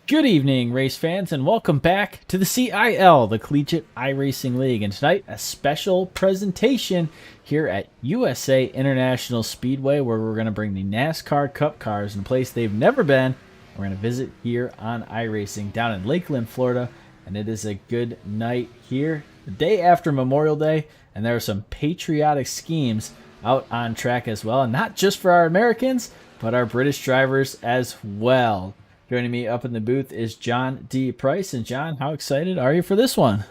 Good evening, race fans, and welcome back to the CIL, the Collegiate iRacing League. And tonight, a special presentation here at USA International Speedway, where we're going to bring the NASCAR Cup cars in a place they've never been. We're going to visit here on iRacing down in Lakeland, Florida, and it is a good night here, the day after Memorial Day, and there are some patriotic schemes out on track as well, and not just for our Americans, but our British drivers as well. Joining me up in the booth is John D. Price. And John, how excited are you for this one?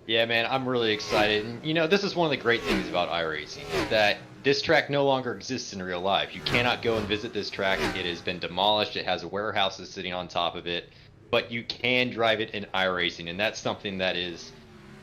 Yeah, man, I'm really excited. And, this is one of the great things about iRacing, is that this track no longer exists in real life. You cannot go and visit this track. It has been demolished. It has warehouses sitting on top of it. But you can drive it in iRacing, and that's something that is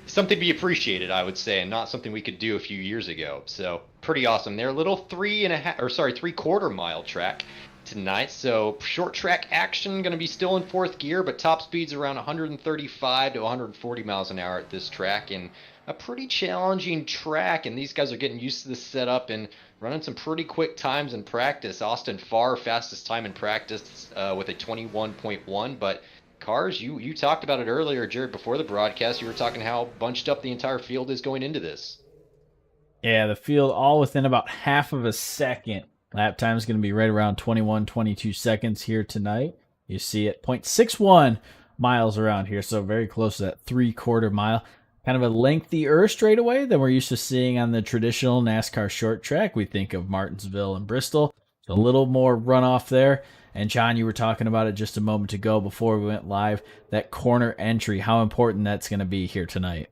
something to be appreciated, I would say, and not something we could do a few years ago. So pretty awesome. They're a little 3/4 mile track tonight, so short track action going to be still in fourth gear, but top speeds around 135 to 140 miles an hour at this track, and a pretty challenging track, and these guys are getting used to this setup and running some pretty quick times in practice. Austin Farr, fastest time in practice with a 21.1, but cars, you talked about it earlier, Jared, before the broadcast. You were talking how bunched up the entire field is going into this. Yeah, the field all within about half of a second. Lap time is going to be right around 21, 22 seconds here tonight. You see it 0.61 miles around here, so very close to that 3/4 mile. Kind of a lengthier straightaway than we're used to seeing on the traditional NASCAR short track. We think of Martinsville and Bristol. A little more runoff there. And John, you were talking about it just a moment ago before we went live, that corner entry, how important that's going to be here tonight.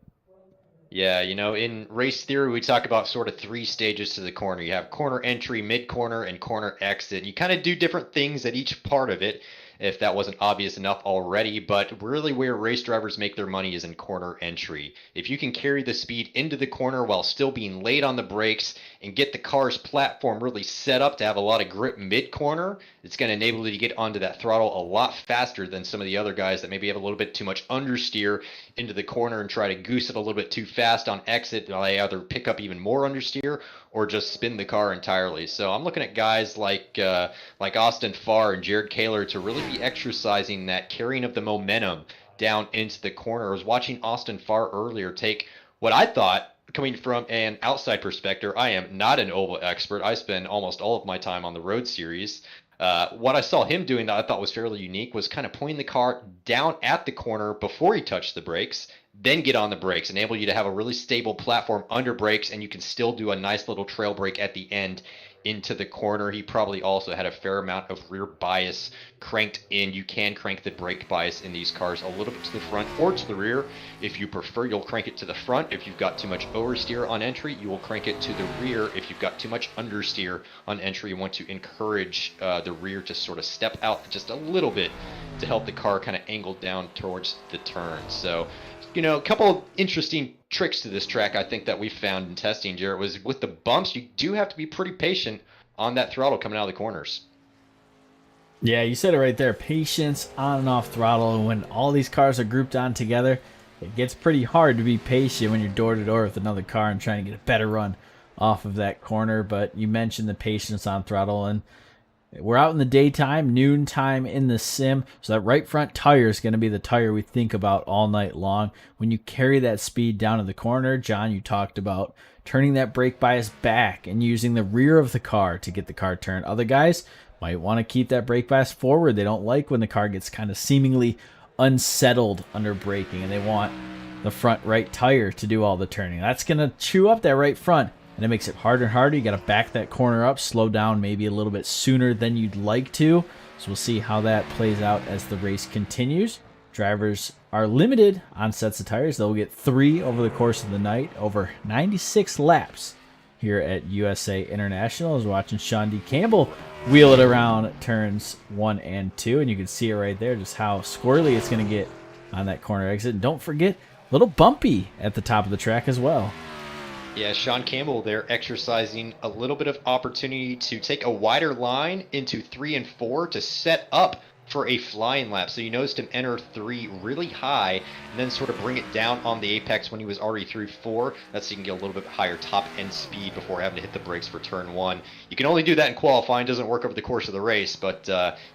Yeah, in race theory, we talk about sort of three stages to the corner. You have corner entry, mid-corner, and corner exit. You kind of do different things at each part of it, if that wasn't obvious enough already, but really where race drivers make their money is in corner entry. If you can carry the speed into the corner while still being late on the brakes and get the car's platform really set up to have a lot of grip mid-corner, it's going to enable you to get onto that throttle a lot faster than some of the other guys that maybe have a little bit too much understeer into the corner and try to goose it a little bit too fast on exit. They either pick up even more understeer or just spin the car entirely. So I'm looking at guys like Austin Farr and Jared Kaler to really be exercising that carrying of the momentum down into the corner. I was watching Austin Farr earlier take what I thought, coming from an outside perspective, I am not an oval expert. I spend almost all of my time on the road series. What I saw him doing that I thought was fairly unique was kind of pointing the car down at the corner before he touched the brakes, then get on the brakes, enable you to have a really stable platform under brakes, and you can still do a nice little trail brake at the end into the corner. He probably also had a fair amount of rear bias cranked in. You can crank the brake bias in these cars a little bit to the front or to the rear. If you prefer, you'll crank it to the front. If you've got too much oversteer on entry, you will crank it to the rear. If you've got too much understeer on entry, you want to encourage the rear to sort of step out just a little bit to help the car kind of angle down towards the turn. So a couple of interesting tricks to this track I think that we found in testing, Jared, was with the bumps, you do have to be pretty patient on that throttle coming out of the corners. Yeah, you said it right there. Patience on and off throttle. And when all these cars are grouped on together, it gets pretty hard to be patient when you're door to door with another car and trying to get a better run off of that corner. But you mentioned the patience on throttle, and we're out in the daytime, noon time in the sim, so that right front tire is going to be the tire we think about all night long. When you carry that speed down to the corner, John, you talked about turning that brake bias back and using the rear of the car to get the car turned. Other guys might want to keep that brake bias forward. They don't like when the car gets kind of seemingly unsettled under braking, and they want the front right tire to do all the turning. That's going to chew up that right front, and it makes it harder and harder. You got to back that corner up, slow down maybe a little bit sooner than you'd like to. So we'll see how that plays out as the race continues. Drivers are limited on sets of tires. They'll get 3 over the course of the night, over 96 laps here at USA International. I was watching Sean D. Campbell wheel it around turns 1 and 2, and you can see it right there, just how squirrely it's going to get on that corner exit. And don't forget, a little bumpy at the top of the track as well. Yeah, Sean Campbell there exercising a little bit of opportunity to take a wider line into 3 and 4 to set up for a flying lap. So you noticed him enter 3 really high and then sort of bring it down on the apex when he was already through 4. That's so you can get a little bit higher top end speed before having to hit the brakes for turn 1. You can only do that in qualifying. It doesn't work over the course of the race, but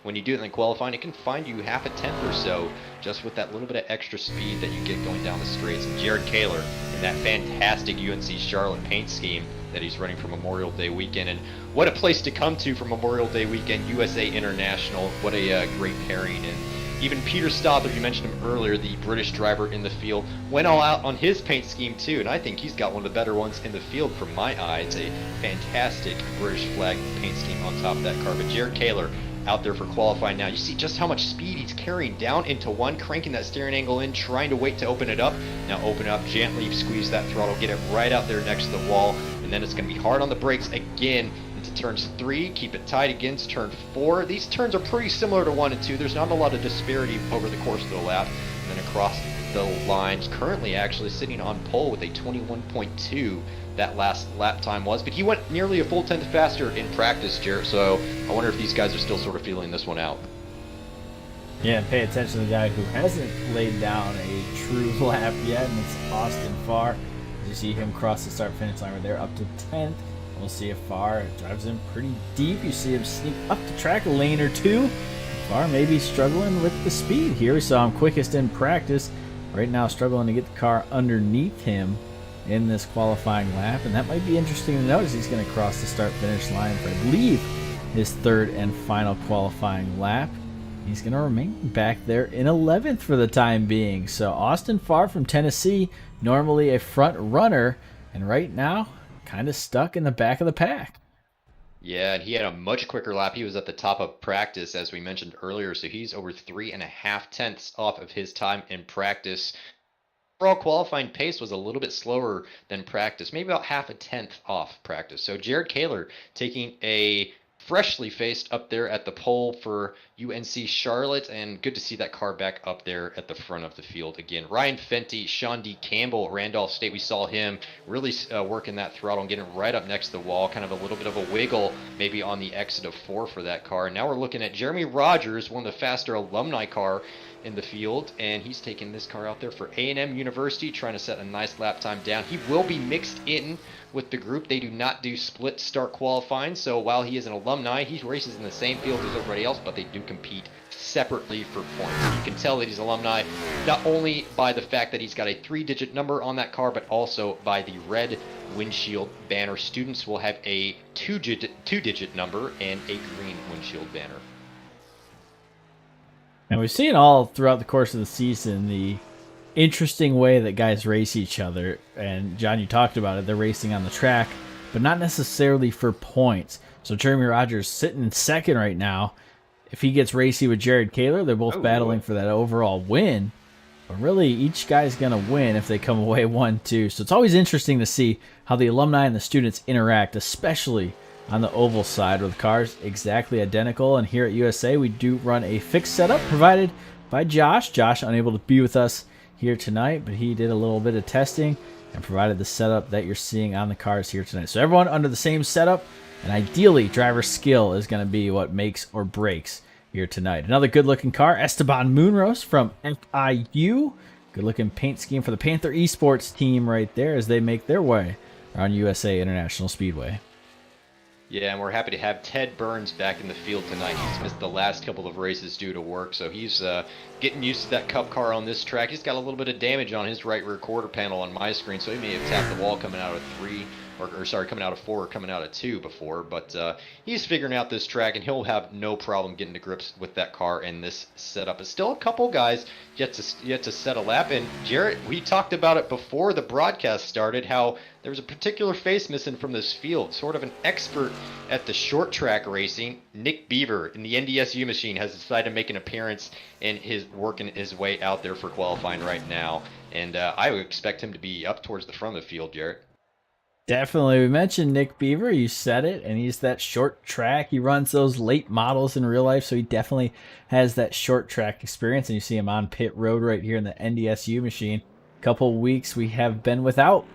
when you do it in qualifying, it can find you half a tenth or so just with that little bit of extra speed that you get going down the straights. And Jared Kaler in that fantastic UNC Charlotte paint scheme that he's running for Memorial Day weekend. And what a place to come to for Memorial Day weekend, USA International. What a great pairing. And even Peter Stothard, you mentioned him earlier, the British driver in the field, went all out on his paint scheme too, and I think he's got one of the better ones in the field from my eye. It's a fantastic British flag paint scheme on top of that car. But Jared Kaler out there for qualifying now. You see just how much speed he's carrying down into 1, cranking that steering angle in, trying to wait to open it up. Now open up, gently squeeze that throttle, get it right out there next to the wall, and then it's going to be hard on the brakes again into turns 3, keep it tight against turn 4. These turns are pretty similar to 1 and 2. There's not a lot of disparity over the course of the lap. And then across the lines, currently actually sitting on pole with a 21.2 that last lap time was, but he went nearly a full tenth faster in practice, Jarrett, so I wonder if these guys are still sort of feeling this one out. Yeah, pay attention to the guy who hasn't laid down a true lap yet, and it's Austin Farr. You see him cross the start-finish line right there, up to 10th. We'll see if Farr drives in pretty deep. You see him sneak up the track a lane or 2. Farr may be struggling with the speed here. We saw him quickest in practice. Right now struggling to get the car underneath him in this qualifying lap, and that might be interesting to notice. He's going to cross the start-finish line for, I believe, his 3rd and final qualifying lap. He's going to remain back there in 11th for the time being. So Austin Farr from Tennessee, normally a front runner, and right now kind of stuck in the back of the pack. Yeah, and he had a much quicker lap. He was at the top of practice, as we mentioned earlier, so he's over 3.5 tenths off of his time in practice. Overall qualifying pace was a little bit slower than practice, maybe about half a tenth off practice. So Jared Kaler taking a freshly faced up there at the pole for UNC Charlotte, and good to see that car back up there at the front of the field again. Ryan Fenty, Sean D. Campbell, Randolph State, we saw him really working that throttle and getting right up next to the wall, kind of a little bit of a wiggle maybe on the exit of 4 for that car. And now we're looking at Jeremy Rogers, one of the faster alumni car in the field, and he's taking this car out there for A&M University, trying to set a nice lap time down. He will be mixed in with the group. They do not do split start qualifying, so while he is an alumni, he races in the same field as everybody else, but they do compete separately for points. You can tell that he's alumni not only by the fact that he's got a 3-digit number on that car, but also by the red windshield banner. Students will have a 2-digit number and a green windshield banner. And we've seen all throughout the course of the season the interesting way that guys race each other. And John, you talked about it. They're racing on the track, but not necessarily for points. So Jeremy Rogers sitting in 2nd right now. If he gets racy with Jared Kaler, they're both battling for that overall win. But really, each guy's going to win if they come away 1-2. So it's always interesting to see how the alumni and the students interact, especially on the oval side with cars exactly identical. And here at USA, we do run a fixed setup provided by Josh. Josh unable to be with us here tonight, but he did a little bit of testing and provided the setup that you're seeing on the cars here tonight. So everyone under the same setup, and ideally driver skill is going to be what makes or breaks here tonight. Another good-looking car, Esteban Munros from FIU. Good-looking paint scheme for the Panther Esports team right there as they make their way around USA International Speedway. Yeah, and we're happy to have Ted Burns back in the field tonight. He's missed the last couple of races due to work, so he's getting used to that Cup car on this track. He's got a little bit of damage on his right rear quarter panel on my screen, so he may have tapped the wall coming out of 3, or sorry, coming out of 4 or coming out of 2 before, but he's figuring out this track, and he'll have no problem getting to grips with that car and this setup. But still a couple guys yet to set a lap, and Jarrett, we talked about it before the broadcast started, how there was a particular face missing from this field. Sort of an expert at the short track racing, Nick Beaver in the NDSU machine has decided to make an appearance and is working his way out there for qualifying right now. And I would expect him to be up towards the front of the field, Jarrett. Definitely. We mentioned Nick Beaver. You said it, and he's that short track. He runs those late models in real life, so he definitely has that short track experience. And you see him on pit road right here in the NDSU machine. A couple weeks we have been without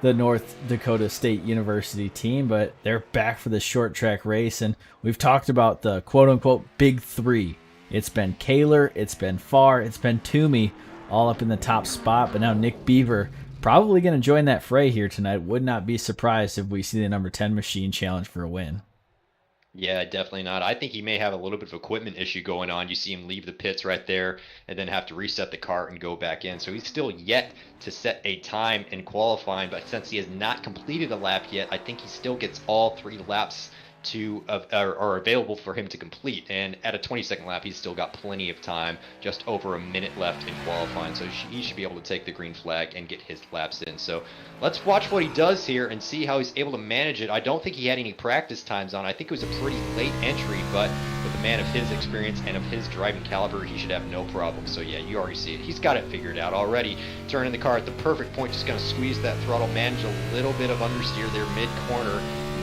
the North Dakota State University team, but they're back for the short track race. And we've talked about the quote-unquote big 3 It's been Kaler, it's been Farr, it's been Toomey all up in the top spot, but now Nick Beaver probably going to join that fray here tonight. Would not be surprised if we see the number 10 machine challenge for a win. Yeah, definitely not. I think he may have a little bit of equipment issue going on. You see him leave the pits right there and then have to reset the cart and go back in. So he's still yet to set a time in qualifying, but since he has not completed a lap yet, I think he still gets all 3 laps are available for him to complete. And at a 22nd lap, he's still got plenty of time, just over a minute left in qualifying. So he should be able to take the green flag and get his laps in. So let's watch what he does here and see how he's able to manage it. I don't think he had any practice times on. I think it was a pretty late entry, but with a man of his experience and of his driving caliber, he should have no problem. So yeah, you already see it. He's got it figured out already. Turning the car at the perfect point, just going to squeeze that throttle, manage a little bit of understeer there mid-corner.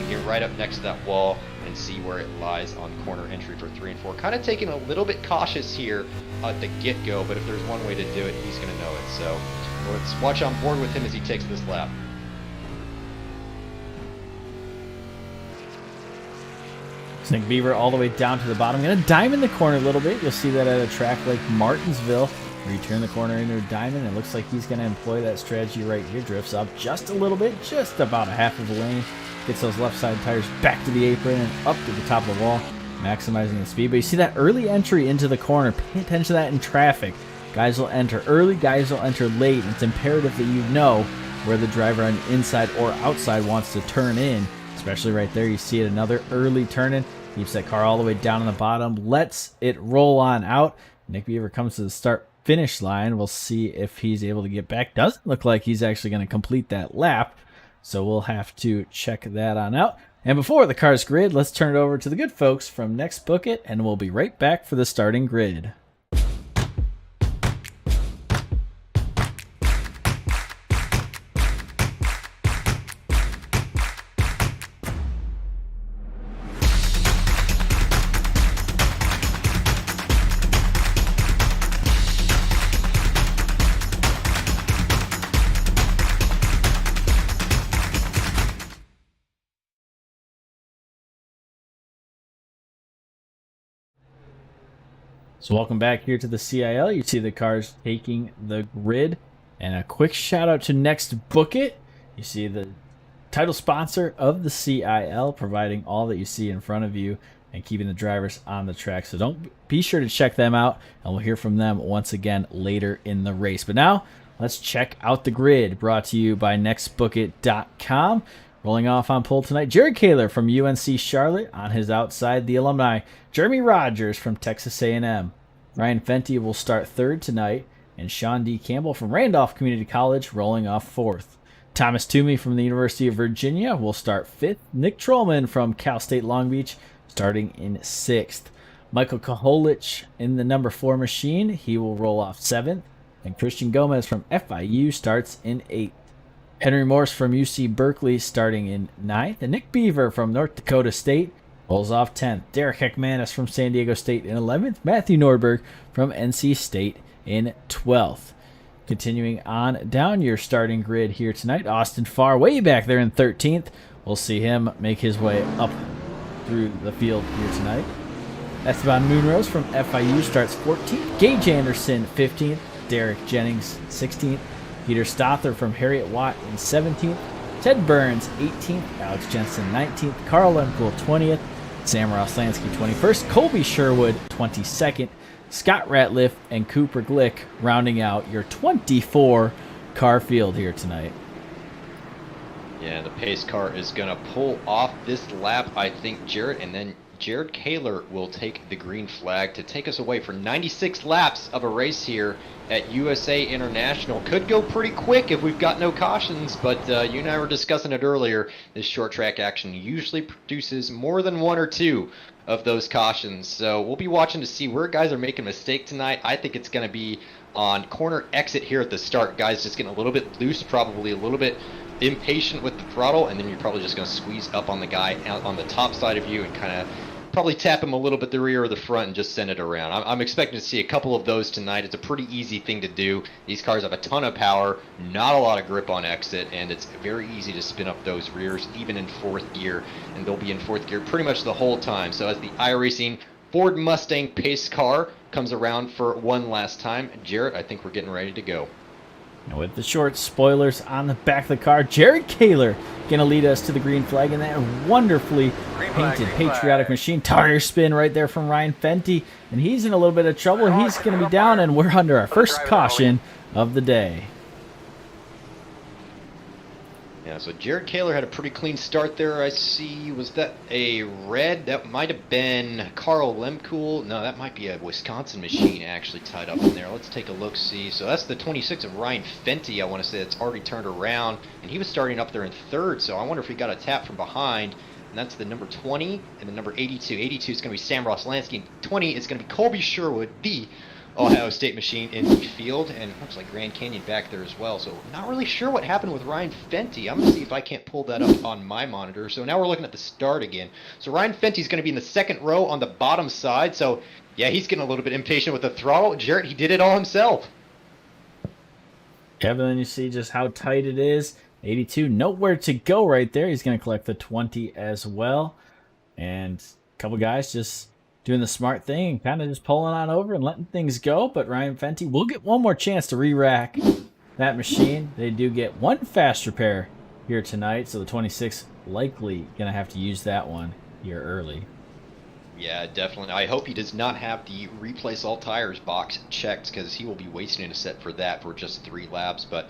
Get right up next to that wall and see where it lies on corner entry for 3 and 4. Kind of taking a little bit cautious here at the get-go, but if there's one way to do it, he's going to know it. So let's watch on board with him as he takes this lap. Nick Beaver all the way down to the bottom. Going to diamond the corner a little bit. You'll see that at a track like Martinsville, where you turn the corner into a diamond. It looks like he's going to employ that strategy right here. Drifts up just a little bit, just about a half of a lane. Gets those left side tires back to the apron and up to the top of the wall, maximizing the speed. But you see that early entry into the corner. Pay attention to that in traffic. Guys will enter early, guys will enter late. It's imperative that you know where the driver on the inside or outside wants to turn in. Especially right there, you see it, another early turn in. Keeps that car all the way down on the bottom. Lets it roll on out. Nick Beaver comes to the start-finish line. We'll see if he's able to get back. Doesn't look like he's actually going to complete that lap. So we'll have to check that on out. And before the car's grid, let's turn it over to the good folks from NextBookIt, and we'll be right back for the starting grid. So welcome back here to the CIL. You see the cars taking the grid. And a quick shout out to NextBookIt. You see the title sponsor of the CIL, providing all that you see in front of you and keeping the drivers on the track. So don't be sure to check them out, and we'll hear from them once again later in the race. But now let's check out the grid, brought to you by NextBookIt.com. Rolling off on pole tonight, Jared Kaler from UNC Charlotte. On his outside, the alumni, Jeremy Rogers from Texas A&M. Ryan Fenty will start third tonight, and Sean D. Campbell from Randolph Community College rolling off fourth. Thomas Toomey from the University of Virginia will start fifth. Nick Trollman from Cal State Long Beach starting in sixth. Michael Koholich in the number 4 machine. He will roll off seventh. And Christian Gomez from FIU starts in eighth. Henry Morse from UC Berkeley starting in 9th. And Nick Beaver from North Dakota State rolls off 10th. Derek Heckmanis from San Diego State in 11th. Matthew Nordberg from NC State in 12th. Continuing on down your starting grid here tonight, Austin Farr way back there in 13th. We'll see him make his way up through the field here tonight. Esteban Munros from FIU starts 14th. Gage Anderson 15th. Derek Jennings 16th. Peter Stother from Harriet Watt in 17th. Ted Burns 18th. Alex Jensen 19th. Carl Lempool 20th. Sam Roslansky 21st. Colby Sherwood 22nd. Scott Ratliff and Cooper Glick rounding out your 24 car field here tonight. Yeah, the pace car is going to pull off this lap, I think, Jared, and then Jared Kaler will take the green flag to take us away for 96 laps of a race here at USA International. Could go pretty quick if we've got no cautions, but you and I were discussing it earlier. This short track action usually produces more than 1 or 2 of those cautions. So we'll be watching to see where guys are making a mistake tonight. I think it's going to be on corner exit here at the start. Guys just getting a little bit loose, probably a little bit impatient with the throttle, and then you're probably just going to squeeze up on the guy out on the top side of you and kind of probably tap him a little bit the rear or the front and just send it around. I'm expecting to see a couple of those tonight. It's a pretty easy thing to do. These cars have a ton of power, not a lot of grip on exit, and it's very easy to spin up those rears even in 4th gear, and they'll be in 4th gear pretty much the whole time. So as the iRacing Ford Mustang pace car comes around for one last time. Jarrett, I think we're getting ready to go. And with the short spoilers on the back of the car, Jared Kaler going to lead us to the green flag in that wonderfully painted patriotic machine. Tire spin right there from Ryan Fenty, and he's in a little bit of trouble. He's going to be down, and we're under our first caution of the day. Yeah, so Jared Kaler had a pretty clean start there. I see, was that a red? That might have been Carl Lemkool. No, that might be a Wisconsin machine actually tied up in there. Let's take a look, see. So that's the 26 of Ryan Fenty, I want to say, that's already turned around. And he was starting up there in third, so I wonder if he got a tap from behind. And that's the number 20 and the number 82. 82 is going to be Sam Roslansky, and 20 is going to be Colby Sherwood, the Ohio State machine in the field, and it looks like Grand Canyon back there as well. So not really sure what happened with Ryan Fenty. I'm going to see if I can't pull that up on my monitor. So now we're looking at the start again. So Ryan Fenty's going to be in the second row on the bottom side. So yeah, he's getting a little bit impatient with the throttle. Jarrett, he did it all himself. Yeah, but then you see just how tight it is. 82, nowhere to go right there. He's going to collect the 20 as well. And a couple guys just doing the smart thing and kind of just pulling on over and letting things go. But Ryan Fenty will get one more chance to re-rack that machine. They do get one fast repair here tonight, so the 26 likely going to have to use that one here early. Yeah, definitely. I hope he does not have the replace all tires box checked, because he will be wasting a set for that for just 3 laps. But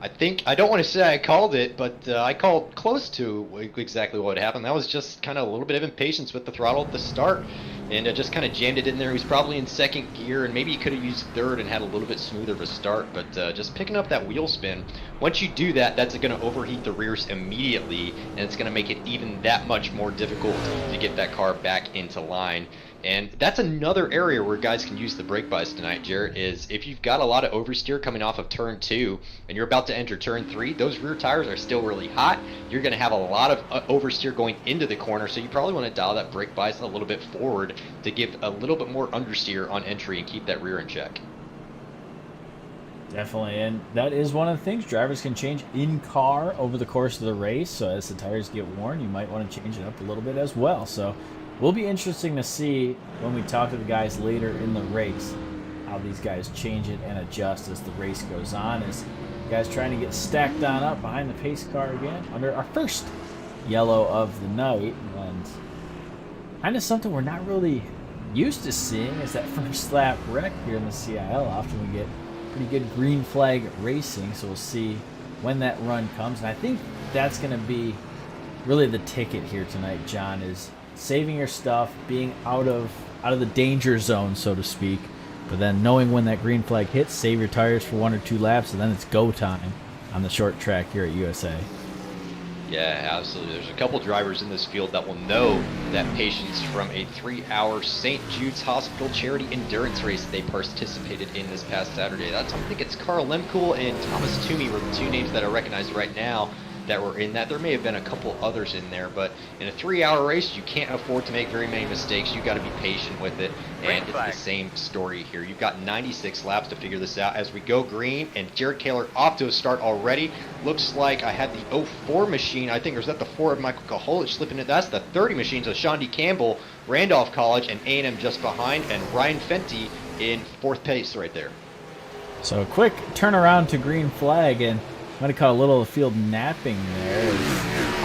I don't want to say I called it, but I called close to exactly what happened. That was just kind of a little bit of impatience with the throttle at the start, and just kind of jammed it in there. He was probably in second gear, and maybe he could have used third and had a little bit smoother of a start, but just picking up that wheel spin, once you do that, that's going to overheat the rears immediately, and it's going to make it even that much more difficult to get that car back into line. And that's another area where guys can use the brake bias tonight, Jarrett, is if you've got a lot of oversteer coming off of turn 2 and you're about to enter turn 3, those rear tires are still really hot. You're going to have a lot of oversteer going into the corner, so you probably want to dial that brake bias a little bit forward to give a little bit more understeer on entry and keep that rear in check. Definitely, and that is one of the things drivers can change in car over the course of the race. So as the tires get worn, you might want to change it up a little bit as well. So will be interesting to see when we talk to the guys later in the race how these guys change it and adjust as the race goes on. As guys trying to get stacked on up behind the pace car again under our first yellow of the night, and kind of something we're not really used to seeing is that first lap wreck here in the CIL. Often we get pretty good green flag racing, so we'll see when that run comes. And I think that's going to be really the ticket here tonight, John, is saving your stuff, being out of the danger zone, so to speak, but then knowing when that green flag hits, save your tires for 1 or 2 laps, and then it's go time on the short track here at USA. Yeah, absolutely. There's a couple drivers in this field that will know that patience from a 3-hour St. Jude's Hospital charity endurance race they participated in this past Saturday. I think it's Carl Lemkool and Thomas Toomey were the 2 names that I recognize right now that were in that. There may have been a couple others in there, but in a 3-hour race, you can't afford to make very many mistakes. You got to be patient with it, and it's the same story here. You've got 96 laps to figure this out as we go green, and Jared Kaler off to a start already. Looks like I had the 04 machine. I think, or is that the 4 of Michael Kaholich slipping in? That's the 30 machine, so Sean D. Campbell, Randolph College, and A&M just behind, and Ryan Fenty in 4th place right there. So a quick turnaround to green flag, and might have caught a little field napping there as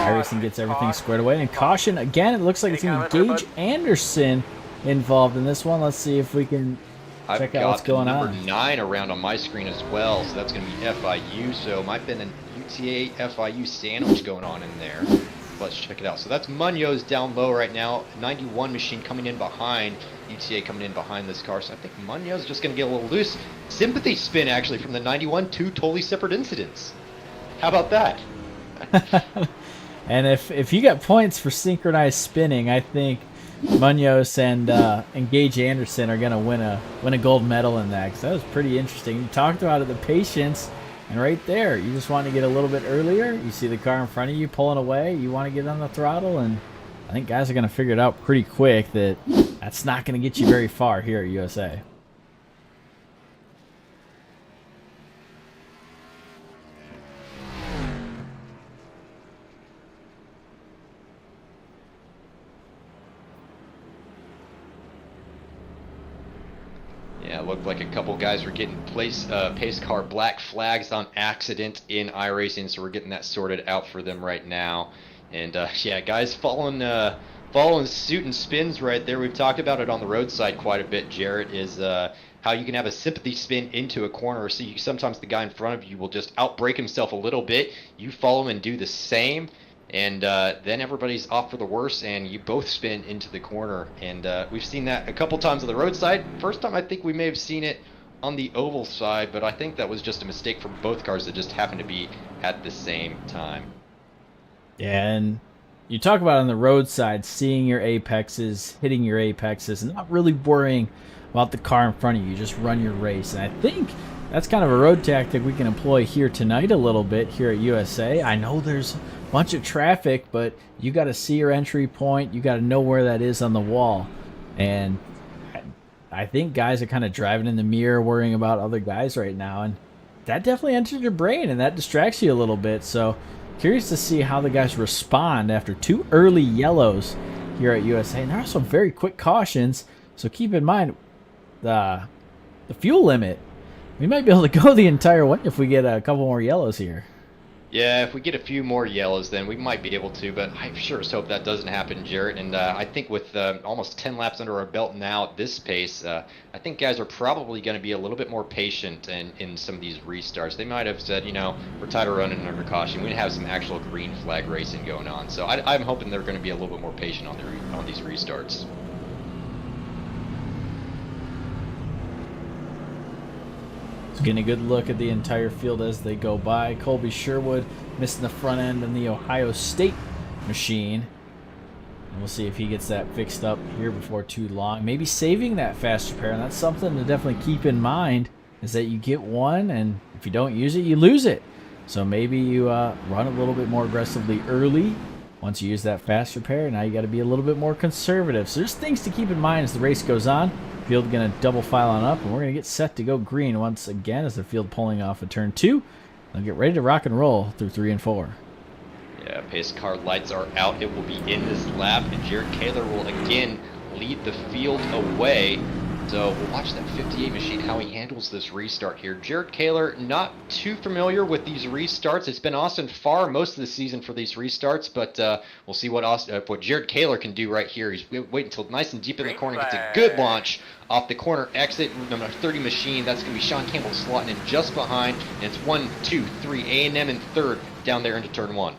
iRacing gets everything squared away. And caution, again, it looks like it's going to be Gage Anderson involved in this one. Let's see if we can check out what's going on. I've got number 9 around on my screen as well, so that's going to be FIU. So it might have been an UTA FIU sandwich going on in there. Let's check it out. So that's Munoz down low right now. 91 machine coming in behind. UTA coming in behind this car. So I think Munoz is just going to get a little loose. Sympathy spin, actually, from the 91. 2 totally separate incidents. How about that? And if you got points for synchronized spinning, I think Munoz and Gage Anderson are going to win a gold medal in that, because that was pretty interesting. You talked about it, the patience, and right there, you just want to get a little bit earlier. You see the car in front of you pulling away. You want to get on the throttle, and I think guys are going to figure it out pretty quick that that's not going to get you very far here at USA. Looked like a couple guys were getting pace car black flags on accident in iRacing, so we're getting that sorted out for them right now. And yeah, guys following suit and spins right there. We've talked about it on the roadside quite a bit, Jarrett, is how you can have a sympathy spin into a corner. So sometimes the guy in front of you will just outbrake himself a little bit. You follow him and do the same. And then everybody's off for the worse, and you both spin into the corner. And we've seen that a couple times on the roadside. First time I think we may have seen it on the oval side, but I think that was just a mistake from both cars that just happened to be at the same time. Yeah, and you talk about on the roadside, seeing your apexes, hitting your apexes, and not really worrying about the car in front of you. Just run your race. And I think that's kind of a road tactic we can employ here tonight a little bit here at USA. I know there's a bunch of traffic, but you got to see your entry point. You got to know where that is on the wall. And I think guys are kind of driving in the mirror, worrying about other guys right now. And that definitely enters your brain, and that distracts you a little bit. So curious to see how the guys respond after 2 early yellows here at USA. And there are some very quick cautions, so keep in mind the fuel limit. We might be able to go the entire way if we get a couple more yellows here. Yeah, if we get a few more yellows, then we might be able to, but I sure as hope that doesn't happen, Jarrett. And I think with almost 10 laps under our belt now at this pace, I think guys are probably going to be a little bit more patient in some of these restarts. They might have said, you know, we're tired of running under caution. We have some actual green flag racing going on. So I'm hoping they're going to be a little bit more patient on these restarts. Getting a good look at the entire field as they go by. Colby Sherwood missing the front end in the Ohio State machine. And we'll see if he gets that fixed up here before too long. Maybe saving that fast repair, and that's something to definitely keep in mind, is that you get one, and if you don't use it, you lose it. So maybe you run a little bit more aggressively early. Once you use that fast repair, now you got to be a little bit more conservative. So there's things to keep in mind as the race goes on. Field going to double file on up, and we're going to get set to go green once again as the field pulling off of turn 2. They'll get ready to rock and roll through 3 and 4. Yeah, pace car lights are out. It will be in this lap, and Jared Kaler will again lead the field away. So we'll watch that 58 machine, how he handles this restart here. Jared Kaler, not too familiar with these restarts. It's been Austin Farr most of the season for these restarts, but we'll see what Jared Kaler can do right here. He's waiting until nice and deep in the corner, gets a good launch off the corner exit. Number 30 machine, that's going to be Sean Campbell slotting in just behind, and it's 1, 2, 3, A&M in third down there into turn 1.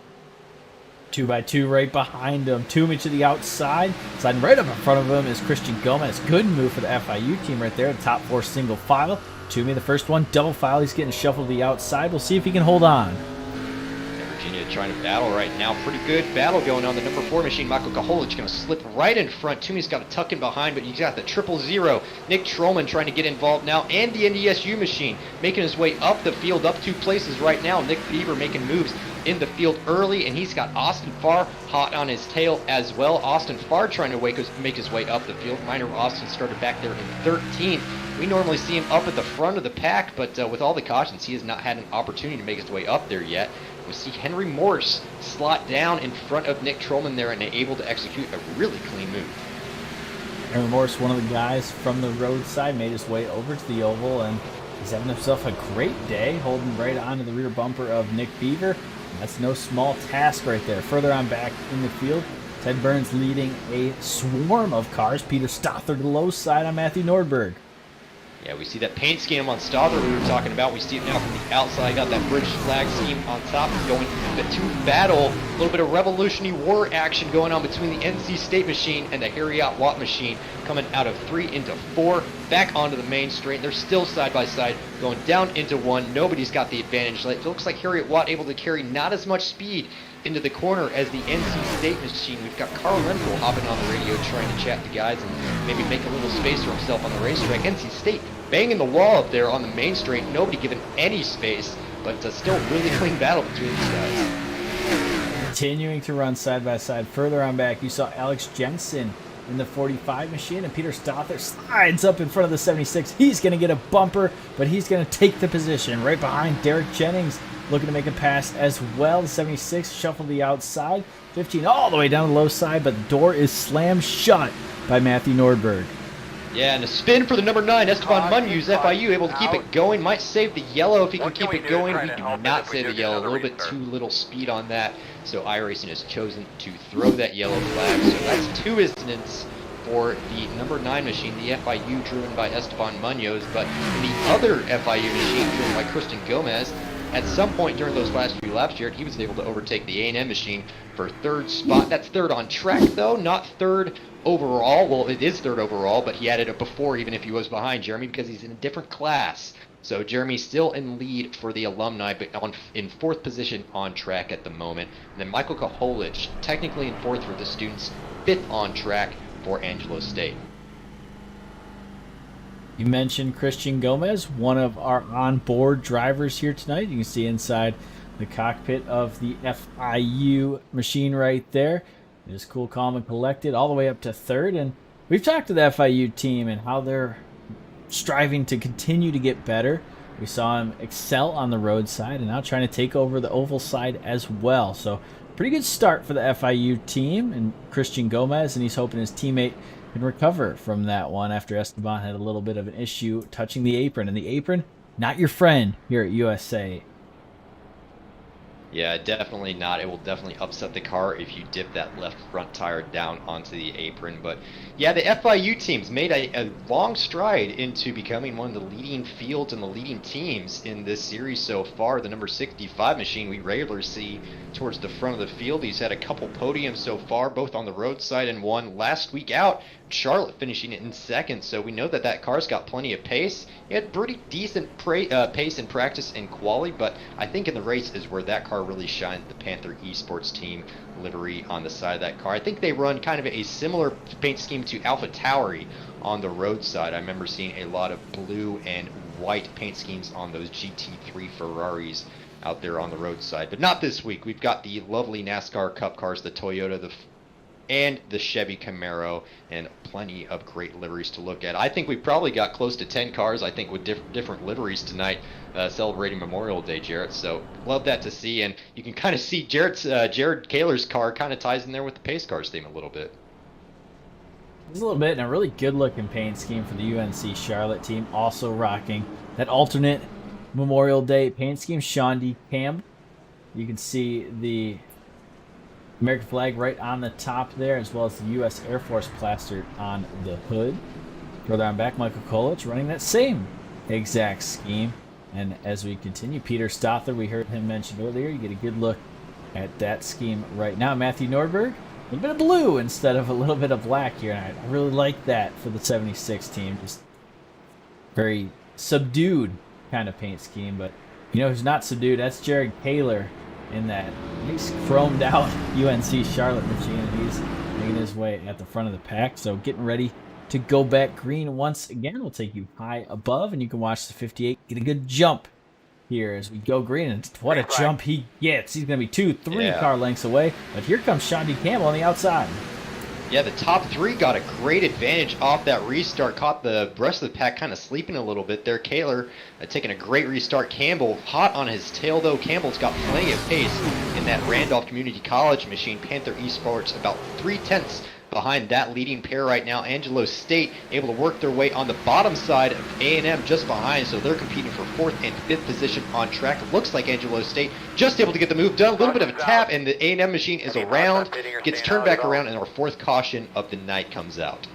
2x2 right behind him. Toomey to the outside. Sliding right up in front of him is Christian Gomez. Good move for the FIU team right there. The top 4 single file. Toomey, the first one, double file. He's getting shuffled to the outside. We'll see if he can hold on. Virginia trying to battle right now. Pretty good battle going on. The number 4 machine, Michael Kaholich, going to slip right in front. Toomey's got to tuck in behind, but he's got the 000. Nick Trollman trying to get involved now, and the NDSU machine making his way up the field, up 2 places right now. Nick Beaver making moves in the field early, and he's got Austin Farr hot on his tail as well. Austin Farr trying to make his way up the field. Minor Austin started back there in 13th. We normally see him up at the front of the pack, but with all the cautions, he has not had an opportunity to make his way up there yet. We see Henry Morse slot down in front of Nick Trollman there and able to execute a really clean move. Henry Morse, one of the guys from the roadside, made his way over to the oval, and he's having himself a great day, holding right onto the rear bumper of Nick Beaver. That's no small task right there. Further on back in the field, Ted Burns leading a swarm of cars. Peter Stother to the low side on Matthew Nordberg. Yeah, we see that paint scheme on Stother we were talking about. We see it now from the outside. Got that British flag scheme on top. Going to battle. A little bit of Revolutionary War action going on between the NC State machine and the Harriet Watt machine. Coming out of 3 into 4. Back onto the main straight. They're still side by side. Going down into 1. Nobody's got the advantage. It looks like Harriet Watt able to carry not as much speed into the corner as the NC State machine. We've got Carl Renfro hopping on the radio trying to chat to guys and maybe make a little space for himself on the racetrack. NC State banging the wall up there on the main straight. Nobody giving any space, but still really clean battle between these guys. Continuing to run side by side. Further on back, you saw Alex Jensen in the 45 machine, and Peter Stother slides up in front of the 76. He's going to get a bumper, but he's going to take the position right behind Derek Jennings, looking to make a pass as well. The 76 shuffled to the outside. 15 all the way down the low side, but the door is slammed shut by Matthew Nordberg. Yeah, and a spin for the number 9, Esteban Munoz, FIU, able to keep it going. Might save the yellow if he can keep it going. We do not save the yellow. A little bit too little speed on that. So iRacing has chosen to throw that yellow flag. So that's 2 incidents for the number 9 machine, the FIU driven by Esteban Munoz. But the other FIU machine driven by Christian Gomez, at some point during those last few laps, Jared, he was able to overtake the A&M machine for 3rd spot. That's 3rd on track, though, not 3rd overall. Well, it is 3rd overall, but he added it before, even if he was behind Jeremy, because he's in a different class. So Jeremy's still in lead for the alumni, but in 4th position on track at the moment. And then Michael Koholich, technically in 4th for the students, 5th on track for Angelo State. You mentioned Christian Gomez, one of our onboard drivers here tonight. You can see inside the cockpit of the FIU machine right there. Just cool, calm, and collected all the way up to 3rd. And we've talked to the FIU team and how they're striving to continue to get better. We saw him excel on the road side and now trying to take over the oval side as well. So pretty good start for the FIU team and Christian Gomez, and he's hoping his teammate can recover from that one after Esteban had a little bit of an issue touching the apron. And the apron, not your friend here at USA. Yeah, definitely not. It will definitely upset the car if you dip that left front tire down onto the apron. But yeah, the FIU teams made a long stride into becoming one of the leading fields and the leading teams in this series so far. The number 65 machine we regularly see towards the front of the field. He's had a couple podiums so far, both on the roadside and one last week out. Charlotte finishing it in 2nd, so we know that that car's got plenty of pace. He had pretty decent pace in practice and quali, but I think in the race is where that car really shined. The Panther Esports team livery on the side of that car. I think they run kind of a similar paint scheme to Alpha Tauri on the roadside. I remember seeing a lot of blue and white paint schemes on those GT3 Ferraris out there on the roadside, but not this week. We've got the lovely NASCAR Cup cars, the Toyota, and the Chevy Camaro, and plenty of great liveries to look at. I think we probably got close to 10 cars, I think, with different liveries tonight, celebrating Memorial Day, Jarrett. So love that to see, and you can kind of see Jared Kaler's car kind of ties in there with the pace cars theme a little bit. There's a little bit, and a really good-looking paint scheme for the UNC Charlotte team, also rocking that alternate Memorial Day paint scheme. Sean D. Camp. You can see the American flag right on the top there, as well as the U.S. Air Force plastered on the hood. Further on back, Michael Kolich running that same exact scheme. And as we continue, Peter Stother, we heard him mention earlier, you get a good look at that scheme right now. Matthew Nordberg, a little bit of blue instead of a little bit of black here. And I really like that for the 76 team. Just very subdued kind of paint scheme. But you know who's not subdued? That's Jared Kaler in that nice chromed out UNC Charlotte machine. He's making his way at the front of the pack. So getting ready to go back green once again. We'll take you high above, and you can watch the 58 get a good jump here as we go green. And what a jump he gets. He's going to be 2-3 car lengths away. But here comes Sean D. Campbell on the outside. Yeah, the top 3 got a great advantage off that restart. Caught the rest of the pack kind of sleeping a little bit there. Kaler taking a great restart. Campbell hot on his tail, though. Campbell's got plenty of pace in that Randolph Community College machine. Panther Esports about 3/10 behind that leading pair right now. Angelo State able to work their way on the bottom side of A&M just behind, so they're competing for 4th and 5th position on track. It looks like Angelo State just able to get the move done. A little bit of a tap, and the A&M machine is around, gets turned back around, and our 4th caution of the night comes out.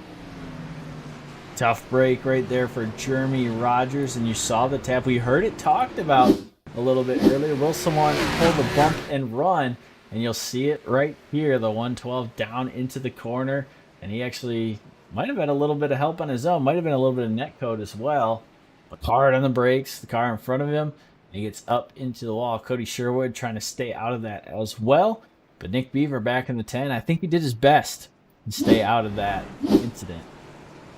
Tough break right there for Jeremy Rogers, and you saw the tap. We heard it talked about a little bit earlier. Will someone pull the bump and run? And you'll see it right here, the 112 down into the corner. And he actually might have had a little bit of help on his own. Might have been a little bit of net code as well. But hard on the brakes, the car in front of him. And he gets up into the wall. Cody Sherwood trying to stay out of that as well. But Nick Beaver back in the 10. I think he did his best to stay out of that incident.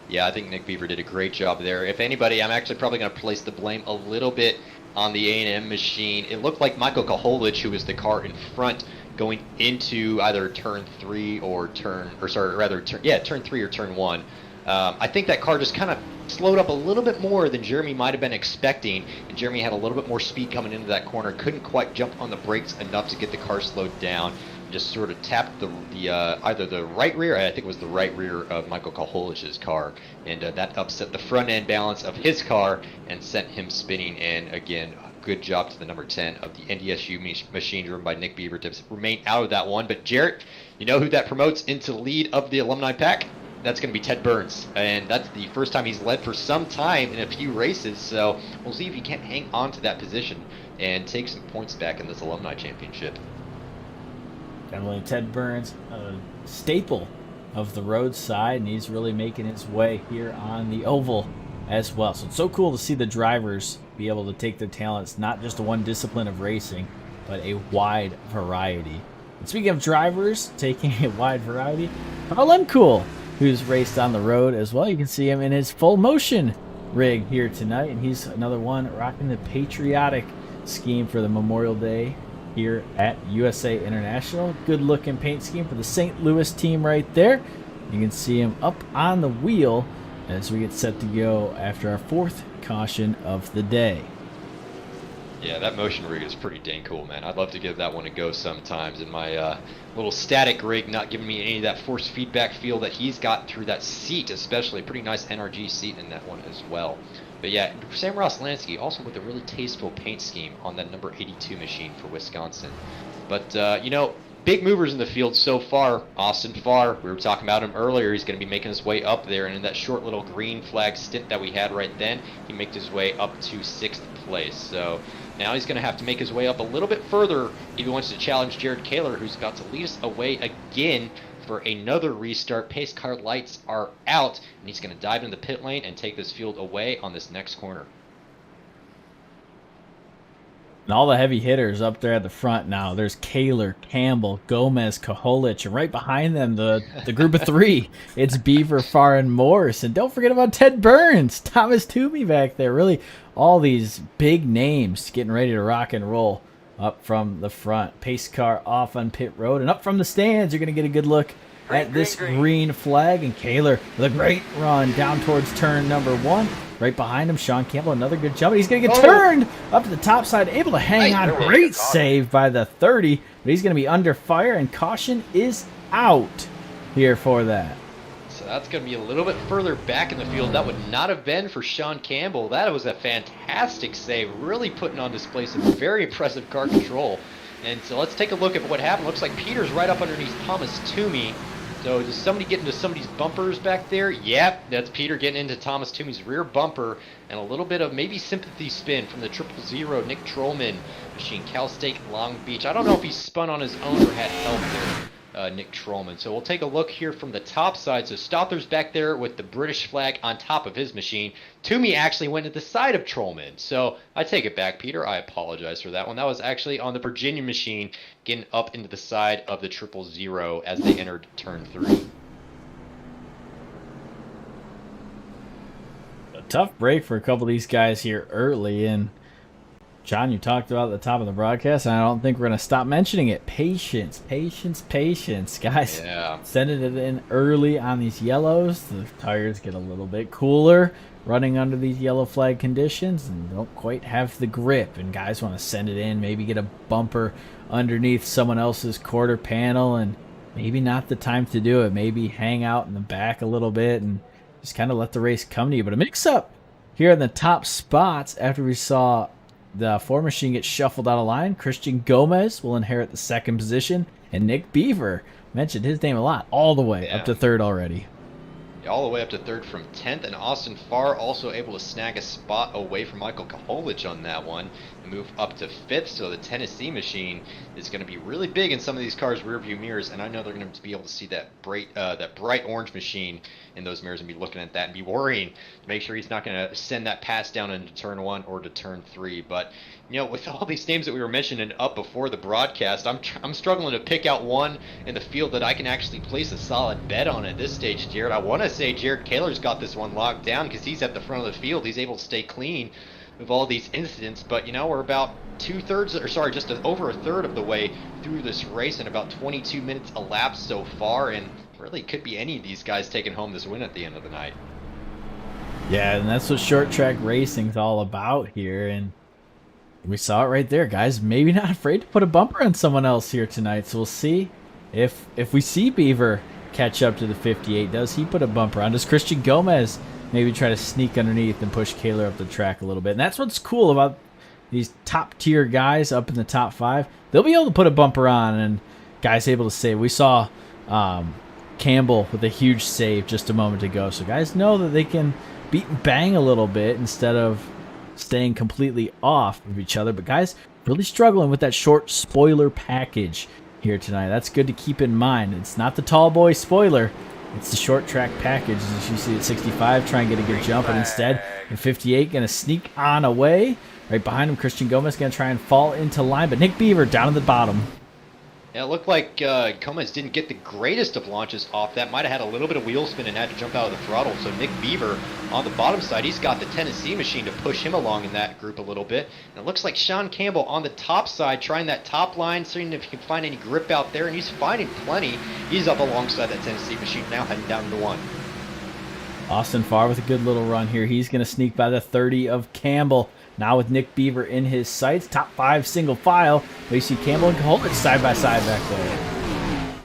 Yeah, I think Nick Beaver did a great job there. If anybody, I'm actually probably going to place the blame a little bit on the A&M machine. It looked like Michael Koholich, who was the car in front, going into either turn 3 or turn 3 or turn 1. I think that car just kind of slowed up a little bit more than Jeremy might have been expecting, and Jeremy had a little bit more speed coming into that corner, couldn't quite jump on the brakes enough to get the car slowed down. just sort of tapped the either the right rear, I think it was the right rear of Michael Koholich's car, and that upset the front end balance of his car and sent him spinning. And again, good job to the number 10 of the NDSU machine driven by Nick Beaver to remain out of that one. But Jarrett, you know who that promotes into the lead of the alumni pack? That's going to be Ted Burns, and that's the first time he's led for some time in a few races, so we'll see if he can't hang on to that position and take some points back in this alumni championship. Definitely Ted Burns, a staple of the roadside, and he's really making his way here on the oval as well. So it's so cool to see the drivers be able to take their talents, not just to one discipline of racing, but a wide variety. And speaking of drivers taking a wide variety, Carl Lemcool, who's raced on the road as well. You can see him in his full motion rig here tonight, and he's another one rocking the patriotic scheme for the Memorial Day here at USA International. Good looking paint scheme for the St. Louis team right there. You can see him up on the wheel as we get set to go after our fourth caution of the day. Yeah, that motion rig is pretty dang cool, man. I'd love to give that one a go sometimes. And my little static rig not giving me any of that force feedback feel that he's got through that seat, especially. Pretty nice NRG seat in that one as well. But yeah, Sam Ross Lansky also with a really tasteful paint scheme on that number 82 machine for Wisconsin. But, you know, big movers in the field so far. Austin Farr, we were talking about him earlier. He's going to be making his way up there. And in that short little green flag stint that we had right then, he made his way up to 6th place. So now he's going to have to make his way up a little bit further if he wants to challenge Jared Kaler, who's about to lead us away again for another restart. Pace car lights are out, and he's going to dive into the pit lane and take this field away on this next corner. And all the heavy hitters up there at the front now. There's Kaler, Campbell, Gomez, Koholich, and right behind them, the group of three. It's Beaver, Farr, and Morse. And don't forget about Ted Burns, Thomas Toomey back there. Really, all these big names getting ready to rock and roll up from the front. Pace car off on pit road. And up from the stands, you're going to get a good look at this green flag. And Kaler with a great run down towards turn number 1. Right behind him, Sean Campbell, another good jump. He's going to get turned up to the top side, able to hang on. Great save by the 30, but he's going to be under fire, and caution is out here for that. So that's going to be a little bit further back in the field. That would not have been for Sean Campbell. That was a fantastic save, really putting on display some very impressive car control. And so let's take a look at what happened. Looks like Peter's right up underneath Thomas Toomey. So does somebody get into somebody's bumpers back there? Yep, that's Peter getting into Thomas Toomey's rear bumper, and a little bit of maybe sympathy spin from the 000 Nick Trollman machine, Cal State Long Beach. I don't know if he spun on his own or had help there, Nick Trollman. So we'll take a look here from the top side. So Stother's back there with the British flag on top of his machine. Toomey actually went to the side of Trollman. So I take it back, Peter. I apologize for that one. That was actually on the Virginia machine getting up into the side of the 000 as they entered turn 3. A tough break for a couple of these guys here early, and John, you talked about at the top of the broadcast, and I don't think we're going to stop mentioning it. Patience, patience, patience. Guys, yeah. Sending it in early on these yellows. The tires get a little bit cooler running under these yellow flag conditions and don't quite have the grip. And guys want to send it in, maybe get a bumper underneath someone else's quarter panel, and maybe not the time to do it. Maybe hang out in the back a little bit and just kind of let the race come to you. But a mix-up here in the top spots after we saw the Ford machine gets shuffled out of line. Christian Gomez will inherit the 2nd position. And Nick Beaver, mentioned his name a lot, all the way up to 3rd already. All the way up to 3rd from 10th. And Austin Farr also able to snag a spot away from Michael Koholich on that one and move up to 5th. So the Tennessee machine is going to be really big in some of these cars' rear view mirrors. And I know they're going to be able to see that bright orange machine in those mirrors and be looking at that and be worrying to make sure he's not going to send that pass down into turn 1 or to turn 3. But, you know, with all these names that we were mentioning up before the broadcast, I'm struggling to pick out one in the field that I can actually place a solid bet on at this stage, Jared. I want to say Jared Kaler's got this one locked down because he's at the front of the field. He's able to stay clean of all these incidents, but, you know, we're about just over a third of the way through this race, and about 22 minutes elapsed so far, and really could be any of these guys taking home this win at the end of the night. Yeah, and that's what short track racing's all about here, and we saw it right there, guys. Maybe not afraid to put a bumper on someone else here tonight, so we'll see if we see Beaver catch up to the 58, does he put a bumper on? Does Christian Gomez maybe try to sneak underneath and push Kaler up the track a little bit? And that's what's cool about these top tier guys up in the top 5. They'll be able to put a bumper on, and guys able to save. We saw Campbell with a huge save just a moment ago. So guys know that they can beat and bang a little bit instead of staying completely off of each other. But guys really struggling with that short spoiler package here tonight. That's good to keep in mind. It's not the tall boy spoiler. It's the short track package. As you see at 65, try and get a good jump, and instead, in 58, going to sneak on away. Right behind him, Christian Gomez going to try and fall into line, but Nick Beaver down at the bottom. Yeah, it looked like Gomez didn't get the greatest of launches off that. Might have had a little bit of wheel spin and had to jump out of the throttle. So Nick Beaver on the bottom side, he's got the Tennessee machine to push him along in that group a little bit. And it looks like Sean Campbell on the top side, trying that top line, seeing if he can find any grip out there, and he's finding plenty. He's up alongside that Tennessee machine now, heading down to 1. Austin Farr with a good little run here. He's going to sneak by the 30 of Campbell. Now with Nick Beaver in his sights, top 5 single file. But you see Campbell and Colbert side by side back there.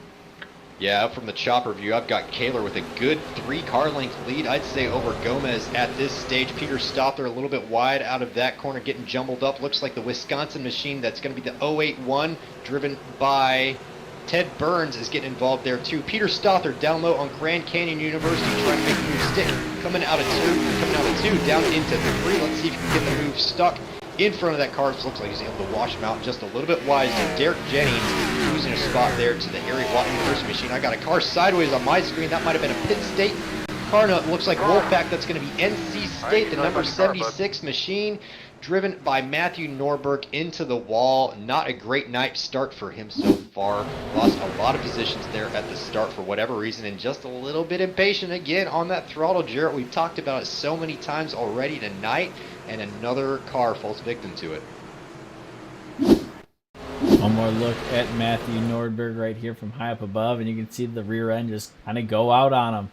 Yeah, up from the chopper view, I've got Kaler with a good 3-car length lead, I'd say, over Gomez at this stage. Peter Stother a little bit wide out of that corner, getting jumbled up. Looks like the Wisconsin machine, that's going to be the 081, driven by Ted Burns, is getting involved there too. Peter Stother down low on Grand Canyon University, trying to make the move stick. Coming out of 2, down into 3. Let's see if he can get the move stuck in front of that car. It looks like he's able to wash him out just a little bit wide. So Derek Jennings losing a spot there to the Harry Watt University machine. I got a car sideways on my screen. That might have been a Pitt State car. No, it looks like Wolfpack. That's going to be NC State, the number 76 machine, driven by Matthew Norberg into the wall. Not a great night start for him so far. Lost a lot of positions there at the start for whatever reason, and just a little bit impatient again on that throttle, Jarrett. We've talked about it so many times already tonight, and another car falls victim to it. One more look at Matthew Nordberg right here from high up above, and you can see the rear end just kind of go out on him.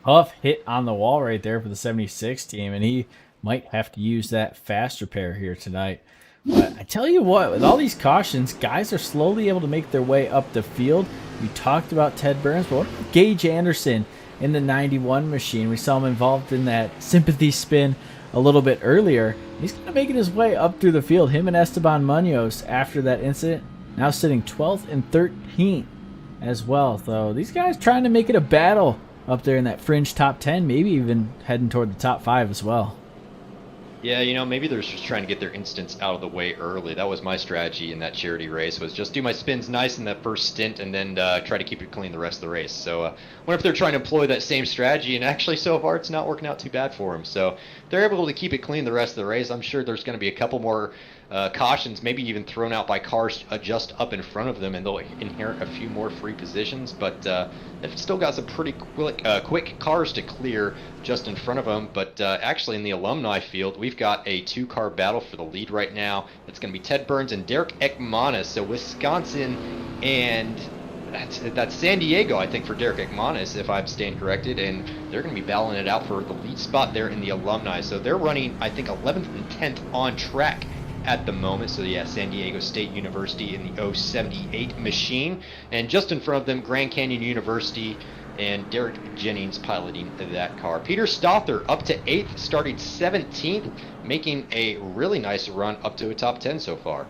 Tough hit on the wall right there for the 76 team, and he might have to use that fast repair here tonight. But I tell you what, with all these cautions, guys are slowly able to make their way up the field. We talked about Ted Burns, but what about Gage Anderson in the 91 machine? We saw him involved in that sympathy spin a little bit earlier. He's kind of making his way up through the field. Him and Esteban Munoz after that incident, now sitting 12th and 13th as well. So these guys trying to make it a battle up there in that fringe top 10, maybe even heading toward the top 5 as well. Yeah, you know, maybe they're just trying to get their instants out of the way early. That was my strategy in that charity race, was just do my spins nice in that first stint and then try to keep it clean the rest of the race. So I wonder if they're trying to employ that same strategy, and actually so far it's not working out too bad for them. So they're able to keep it clean the rest of the race. I'm sure there's going to be a couple more cautions, maybe even thrown out by cars just up in front of them, and they'll inherit a few more free positions. But they've still got some pretty quick cars to clear just in front of them. But actually in the alumni field, we've got a 2-car battle for the lead right now. It's going to be Ted Burns and Derek Ekmanis. So Wisconsin and that's San Diego, I think, for Derek Ekmanis, if I'm staying corrected, and they're going to be battling it out for the lead spot there in the alumni. So they're running, I think, 11th and 10th on track at the moment. So yeah, San Diego State University in the 078 machine, and just in front of them, Grand Canyon University and Derek Jennings piloting that car. Peter Stother up to 8th, starting 17th, making a really nice run up to a top 10 so far.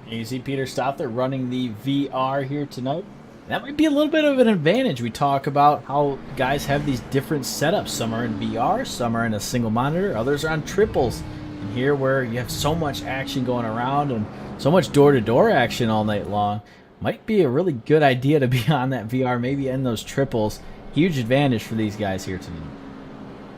You see Peter Stother running the VR here tonight. That might be a little bit of an advantage. We talk about how guys have these different setups. Some are in VR, some are in a single monitor, others are on triples. And here where you have so much action going around and so much door-to-door action all night long, might be a really good idea to be on that VR, maybe in those triples. Huge advantage for these guys here tonight.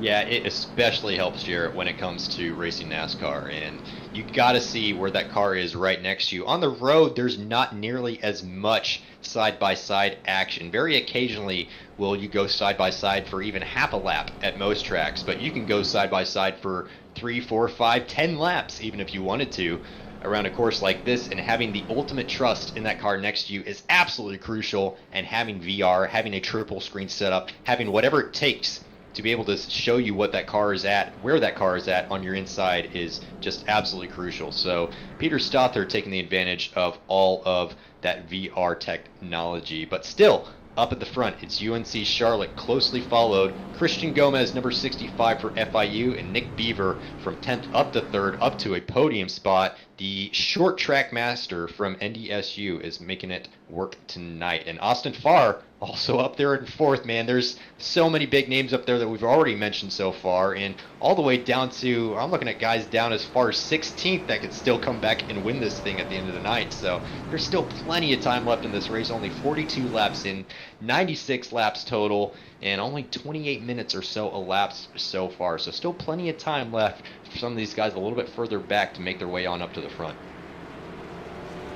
Yeah, it especially helps Jarrett when it comes to racing NASCAR, and you got to see where that car is right next to you. On the road, there's not nearly as much side-by-side action. Very occasionally will you go side-by-side for even half a lap at most tracks, but you can go side-by-side for 3, 4, 5, 10 laps even if you wanted to around a course like this, and having the ultimate trust in that car next to you is absolutely crucial. And having VR, having a triple screen setup, having whatever it takes to be able to show you what that car is at, where that car is at on your inside is just absolutely crucial. So Peter Stothard taking the advantage of all of that VR technology, but still up at the front, it's UNC Charlotte, closely followed. Christian Gomez, number 65 for FIU, and Nick Beaver from 10th up to 3rd, up to a podium spot. The short track master from NDSU is making it work tonight. And Austin Farr also up there in 4th, man. There's so many big names up there that we've already mentioned so far, and all the way down to, I'm looking at guys down as far as 16th that could still come back and win this thing at the end of the night. So there's still plenty of time left in this race, only 42 laps in, 96 laps total, and only 28 minutes or so elapsed so far. So still plenty of time left for some of these guys a little bit further back to make their way on up to the front.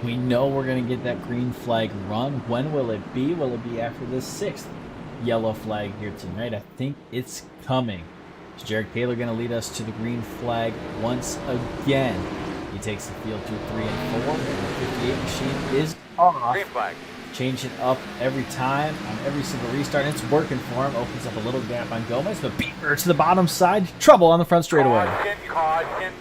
We know we're going to get that green flag run. When will it be? Will it be after the 6th yellow flag here tonight? I think it's coming. Is Jared Kaler going to lead us to the green flag once again? He takes the field to 3 and 4, and the 58 machine is off. Green flag. Changing up every time on every single restart. It's working for him. Opens up a little gap on Gomez, but Beaver to the bottom side. Trouble on the front straightaway. Caution.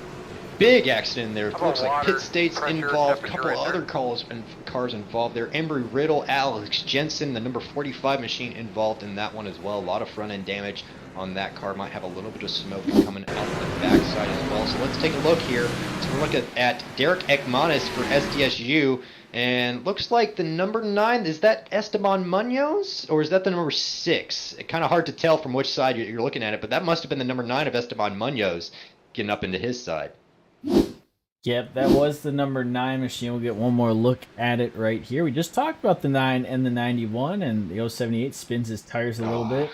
Big accident in there. It looks like water, Pit State's pressure, involved. A temperature couple right other there. cars involved there. Embry Riddle, Alex Jensen, the number 45 machine involved in that one as well. A lot of front end damage on that car. Might have a little bit of smoke coming out the backside as well. So let's take a look here. So we're looking at Derek Ekmanis for SDSU. And looks like the number 9, is that Esteban Munoz? Or is that the number 6? It's kind of hard to tell from which side you're looking at it, but that must have been the number 9 of Esteban Munoz getting up into his side. Yep, that was the number 9 machine. We'll get one more look at it right here. We just talked about the 9 and the 91, and the 078 spins his tires a little bit.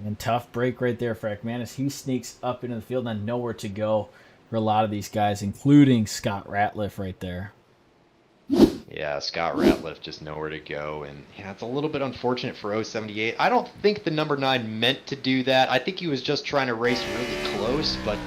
And tough break right there for Ekmanis. He sneaks up into the field and nowhere to go for a lot of these guys, including Scott Ratliff right there. Yeah, Scott Ratliff just nowhere to go, and yeah, it's a little bit unfortunate for 078. I don't think the number 9 meant to do that. I think he was just trying to race really close, but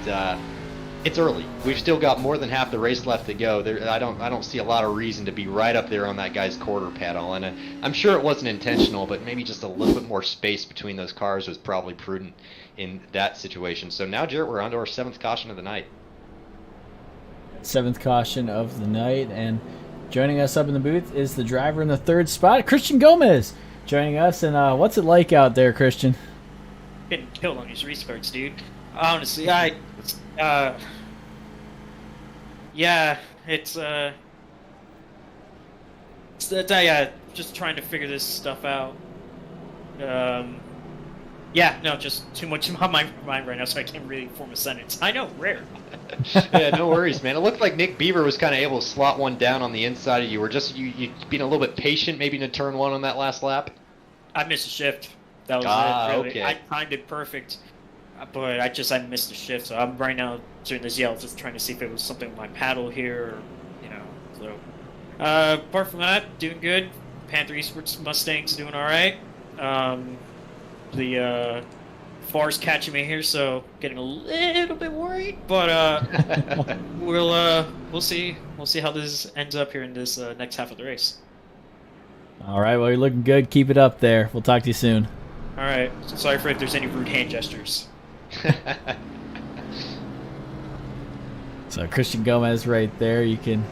it's early. We've still got more than half the race left to go. I don't see a lot of reason to be right up there on that guy's quarter pedal, and I'm sure it wasn't intentional, but maybe just a little bit more space between those cars was probably prudent in that situation. So now, Jarrett, we're on to our 7th caution of the night. 7th caution of the night, and joining us up in the booth is the driver in the 3rd spot, Christian Gomez, joining us. And what's it like out there, Christian? Getting killed on these restarts, dude. Honestly, yeah, it's just trying to figure this stuff out. Yeah, no, just too much in my mind right now, so I can't really form a sentence. I know, rare. Yeah, no worries, man. It looked like Nick Beaver was kind of able to slot one down on the inside of you. Were just you being a little bit patient, maybe in turn 1 on that last lap. I missed a shift. That was it. Really. Okay. I timed it perfect, but I missed a shift. So I'm right now doing this yell, just trying to see if it was something with my paddle here, or, you know. So, apart from that, doing good. Panther Esports Mustangs doing all right. The Far's catching me here, so getting a little bit worried, but we'll see. We'll see how this ends up here in this next half of the race. All right, well, you're looking good. Keep it up there. We'll talk to you soon. All right. So sorry for if there's any rude hand gestures. So Christian Gomez right there. You can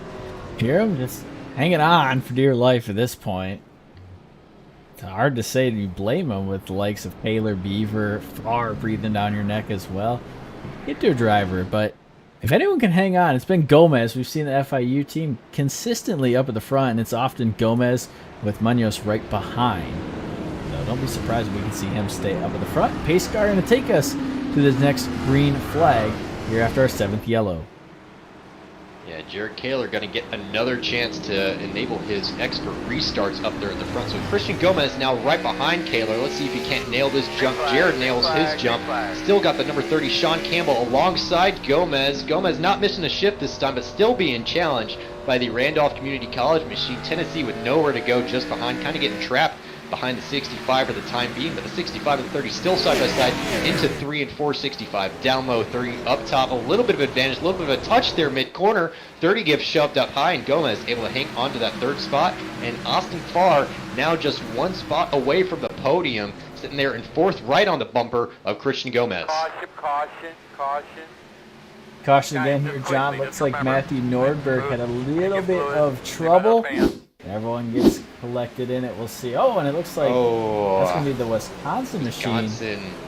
hear him just hanging on for dear life at this point. It's hard to say you blame him with the likes of Taylor, Beaver, Farr breathing down your neck as well. Get to a driver, but if anyone can hang on, it's been Gomez. We've seen the FIU team consistently up at the front, and it's often Gomez with Munoz right behind. So don't be surprised if we can see him stay up at the front. Pace car going to take us to the next green flag here after our 7th yellow. Yeah, Jared Kaler going to get another chance to enable his expert restarts up there at the front. So Christian Gomez now right behind Kaler. Let's see if he can't nail this jump. Jared nails his jump. Still got the number 30 Sean Campbell alongside Gomez. Gomez not missing a shift this time, but still being challenged by the Randolph Community College machine. Tennessee with nowhere to go, just behind, kind of getting trapped behind the 65 for the time being, but the 65 and the 30 still side by side into 3 and 4 65. Down low, 30 up top, a little bit of advantage, a little bit of a touch there mid-corner. 30 gets shoved up high, and Gomez able to hang onto that 3rd spot. And Austin Farr now just 1 spot away from the podium. sitting there in 4th, right on the bumper of Christian Gomez. Caution again here, John. Looks like Matthew Nordberg had a little bit of trouble. Everyone gets collected in it. We'll see. Oh, and it looks like that's going to be the Wisconsin machine.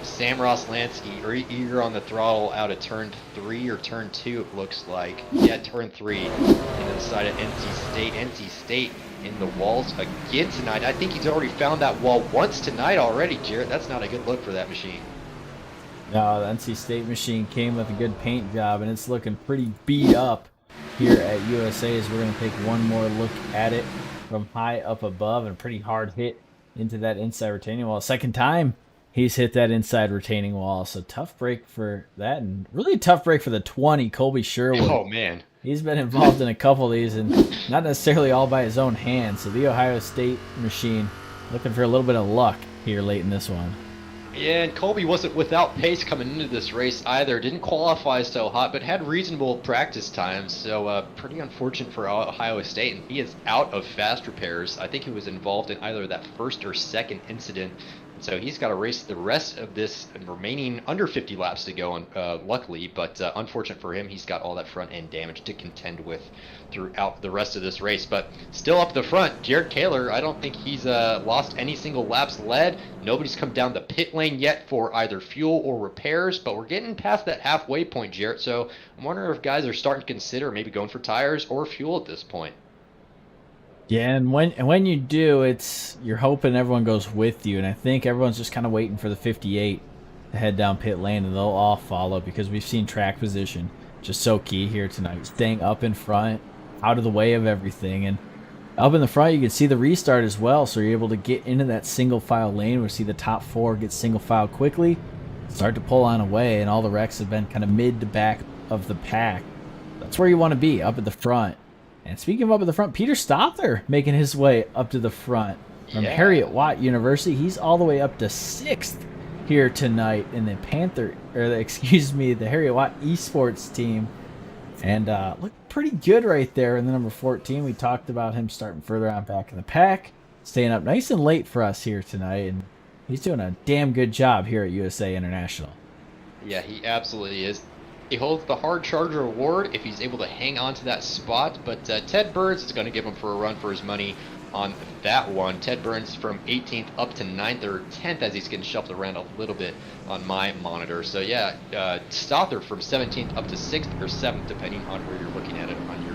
Sam Roslansky eager on the throttle out of turn 3 or turn 2, it looks like. Yeah, turn 3. And inside of NC State. NC State in the walls again tonight. I think he's already found that wall once tonight already, Jarrett. That's not a good look for that machine. No, the NC State machine came with a good paint job, and it's looking pretty beat up here at USA as we're going to take one more look at it from high up above, and a pretty hard hit into that inside retaining wall. Second time he's hit that inside retaining wall, so tough break for that, and really tough break for the 20, Colby Sherwood. Oh, man. He's been involved in a couple of these, and not necessarily all by his own hand, so the Ohio State machine looking for a little bit of luck here late in this one. Yeah, and Colby wasn't without pace coming into this race either. Didn't qualify so hot, but had reasonable practice times. So pretty unfortunate for Ohio State, and he is out of fast repairs. I think he was involved in either that first or second incident. So he's got to race the rest of this remaining under 50 laps to go, luckily. But unfortunate for him, he's got all that front end damage to contend with throughout the rest of this race. But still up the front, Jared Kaler, I don't think he's lost any single laps led. Nobody's come down the pit lane yet for either fuel or repairs, but we're getting past that halfway point, Jarrett. So I'm wondering if guys are starting to consider maybe going for tires or fuel at this point. Yeah, and when you do, you're hoping everyone goes with you, and I think everyone's just kind of waiting for the 58 to head down pit lane, and they'll all follow because we've seen track position just so key here tonight. Staying up in front, out of the way of everything, and up in the front you can see the restart as well, so you're able to get into that single file lane. We see the top 4 get single file quickly, start to pull on away, and all the wrecks have been kind of mid to back of the pack. That's where you want to be, up at the front. And speaking of up at the front, Peter Stother making his way up to the front from Harriet Watt University. He's all the way up to 6th here tonight in the the Harriet Watt Esports team. And looked pretty good right there in the number 14. We talked about him starting further on back in the pack, staying up nice and late for us here tonight. And he's doing a damn good job here at USA International. Yeah, he absolutely is. He holds the Hard Charger Award if he's able to hang on to that spot, but Ted Burns is going to give him for a run for his money on that one. Ted Burns from 18th up to 9th or 10th as he's getting shuffled around a little bit on my monitor. So yeah, Stother from 17th up to 6th or 7th, depending on where you're looking at it on your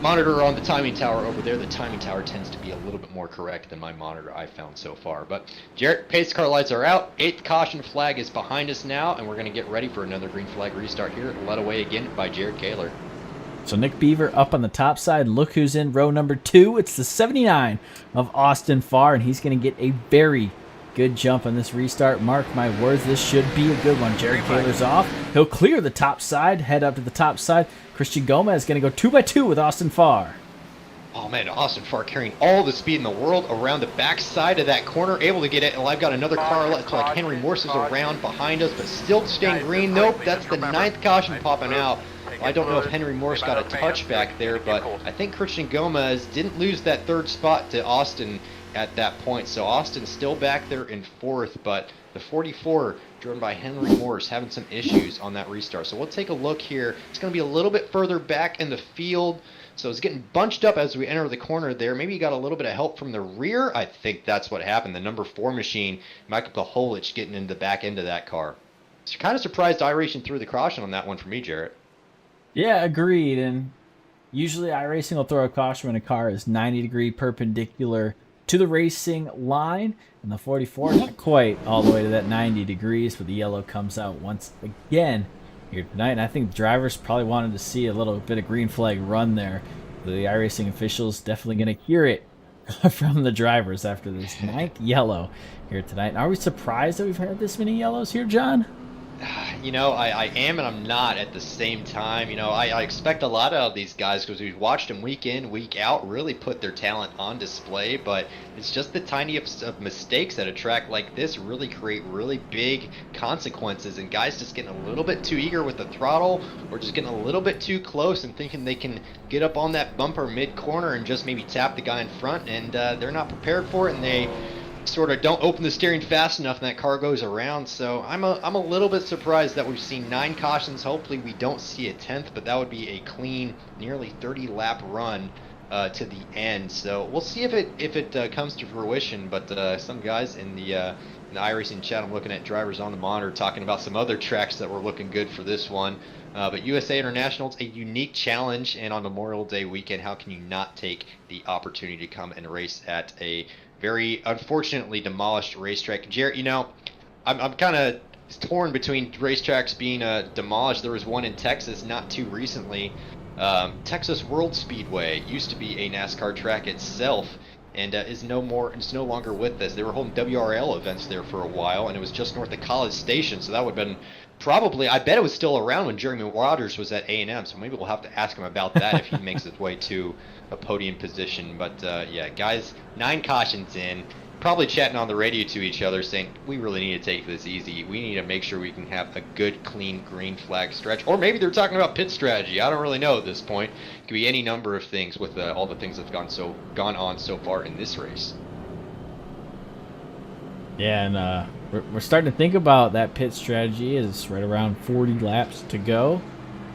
monitor on the timing tower over there. The timing tower tends to be a little bit more correct than my monitor I've found so far. But Jarrett, pace car lights are out. 8th caution flag is behind us now, and we're going to get ready for another green flag restart here, led away again by Jared Kaler. So Nick Beaver up on the top side. Look who's in row number 2. It's the 79 of Austin Farr, and he's going to get a very good jump on this restart. Mark my words, this should be a good one. Jared Kaler's off. He'll clear the top side, head up to the top side. Christian Gomez is going to go 2x2 with Austin Farr. Oh man, Austin Farr carrying all the speed in the world around the back side of that corner, able to get it. And I've got another car looks like Henry Morse is around behind us, but still staying green. Nope, that's the 9th caution popping out. I don't know if Henry Morse got a touch back there, but I think Christian Gomez didn't lose that 3rd spot to Austin at that point. So Austin's still back there in 4th, but the 44 driven by Henry Morse having some issues on that restart. So we'll take a look here. It's going to be a little bit further back in the field. So it's getting bunched up as we enter the corner there. Maybe you got a little bit of help from the rear. I think that's what happened. The number 4 machine, Michael Koholich, getting into the back end of that car. So kind of surprised iRacing threw the caution on that one for me, Jarrett. Yeah, agreed. And usually iRacing will throw a caution when a car is 90-degree perpendicular to the racing line. And the 44, not quite all the way to that 90 degrees, but the yellow comes out once again here tonight. And I think the drivers probably wanted to see a little bit of green flag run there. The iRacing officials definitely going to hear it from the drivers after this 9th yellow here tonight. And are we surprised that we've had this many yellows here, John? You know, I am and I'm not at the same time. You know, I expect a lot out of these guys because we've watched them week in, week out, really put their talent on display. But it's just the tiniest of mistakes at a track like this really create really big consequences. And guys just getting a little bit too eager with the throttle or just getting a little bit too close and thinking they can get up on that bumper mid-corner and just maybe tap the guy in front. And they're not prepared for it, and they sort of don't open the steering fast enough and that car goes around. So I'm a little bit surprised that we've seen 9 cautions. Hopefully we don't see a 10th, but that would be a clean, nearly 30 lap run to the end. So we'll see if it comes to fruition. But some guys in the iRacing chat, I'm looking at drivers on the monitor talking about some other tracks that were looking good for this one. But USA International, it's a unique challenge, and on Memorial Day weekend, how can you not take the opportunity to come and race at a very unfortunately demolished racetrack? Jarrett, you know, I'm kind of torn between racetracks being demolished. There was one in Texas not too recently. Texas World Speedway used to be a NASCAR track itself, and is no longer with us. They were holding WRL events there for a while, and it was just north of College Station, so that would have been probably, I bet it was still around when Jeremy Waters was at A&M, so maybe we'll have to ask him about that if he makes his way to a podium position. But yeah, guys, 9 cautions in, probably chatting on the radio to each other saying, we really need to take this easy. We need to make sure we can have a good, clean green flag stretch. Or maybe they're talking about pit strategy. I don't really know at this point. It could be any number of things with all the things that have gone on so far in this race. Yeah, and we're starting to think about that pit strategy. It's right around 40 laps to go.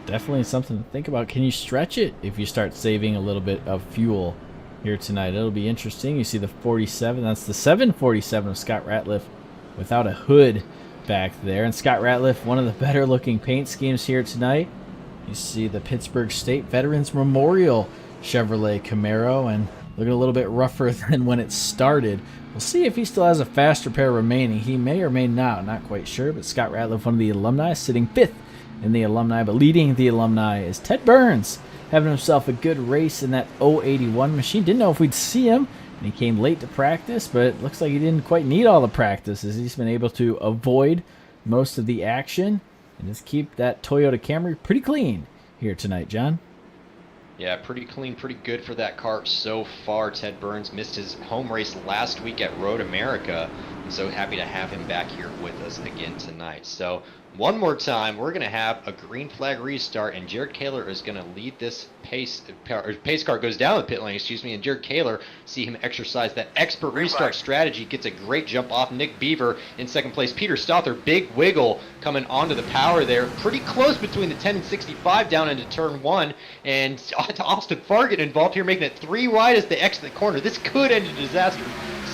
Definitely something to think about. Can you stretch it if you start saving a little bit of fuel here tonight? It'll be interesting. You see the 47. That's the 747 of Scott Ratliff without a hood back there. And Scott Ratliff, one of the better looking paint schemes here tonight. You see the Pittsburgh State Veterans Memorial Chevrolet Camaro, and looking a little bit rougher than when it started. We'll see if he still has a faster pair remaining. He may or may not quite sure. But Scott Ratliff, one of the alumni, sitting 5th in the alumni. But leading the alumni is Ted Burns, having himself a good race in that 081 machine. Didn't know if we'd see him, and he came late to practice, but it looks like he didn't quite need all the practice, as he's been able to avoid most of the action and just keep that Toyota Camry pretty clean here tonight, John. Yeah, pretty clean, pretty good for that car so far. Ted Burns missed his home race last week at Road America, and so happy to have him back here with us again tonight. So one more time, we're going to have a green flag restart, and Jared Kaler is going to lead this pace car goes down the pit lane, and Jared Kaler, see him exercise that expert restart strategy, gets a great jump off Nick Beaver in second place. Peter Stother, big wiggle coming onto the power there, pretty close between the 10 and 65 down into turn 1, and Austin Farr involved here, making it 3 wide as they exit the corner. This could end in disaster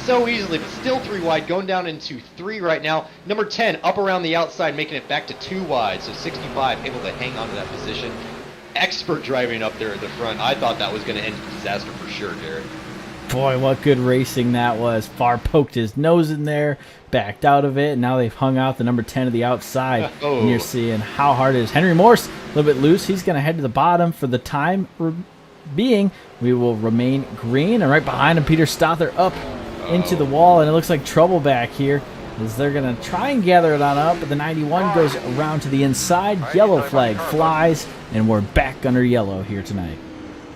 so easily, but still 3 wide, going down into 3 right now. Number 10 up around the outside, making it back to 2 wide, so 65 able to hang on to that position. Expert driving up there at the front. I thought that was going to end in disaster for sure, Jared. Boy, what good racing that was. Farr poked his nose in there, backed out of it, and now they've hung out the number 10 to the outside. Oh. And you're seeing how hard it is. Henry Morse, a little bit loose. He's going to head to the bottom for the time being. We will remain green, and right behind him, Peter Stother up into the wall, and it looks like trouble back here as they're going to try and gather it on up, but the 91 goes around to the inside. Yellow flag flies, and we're back under yellow here tonight.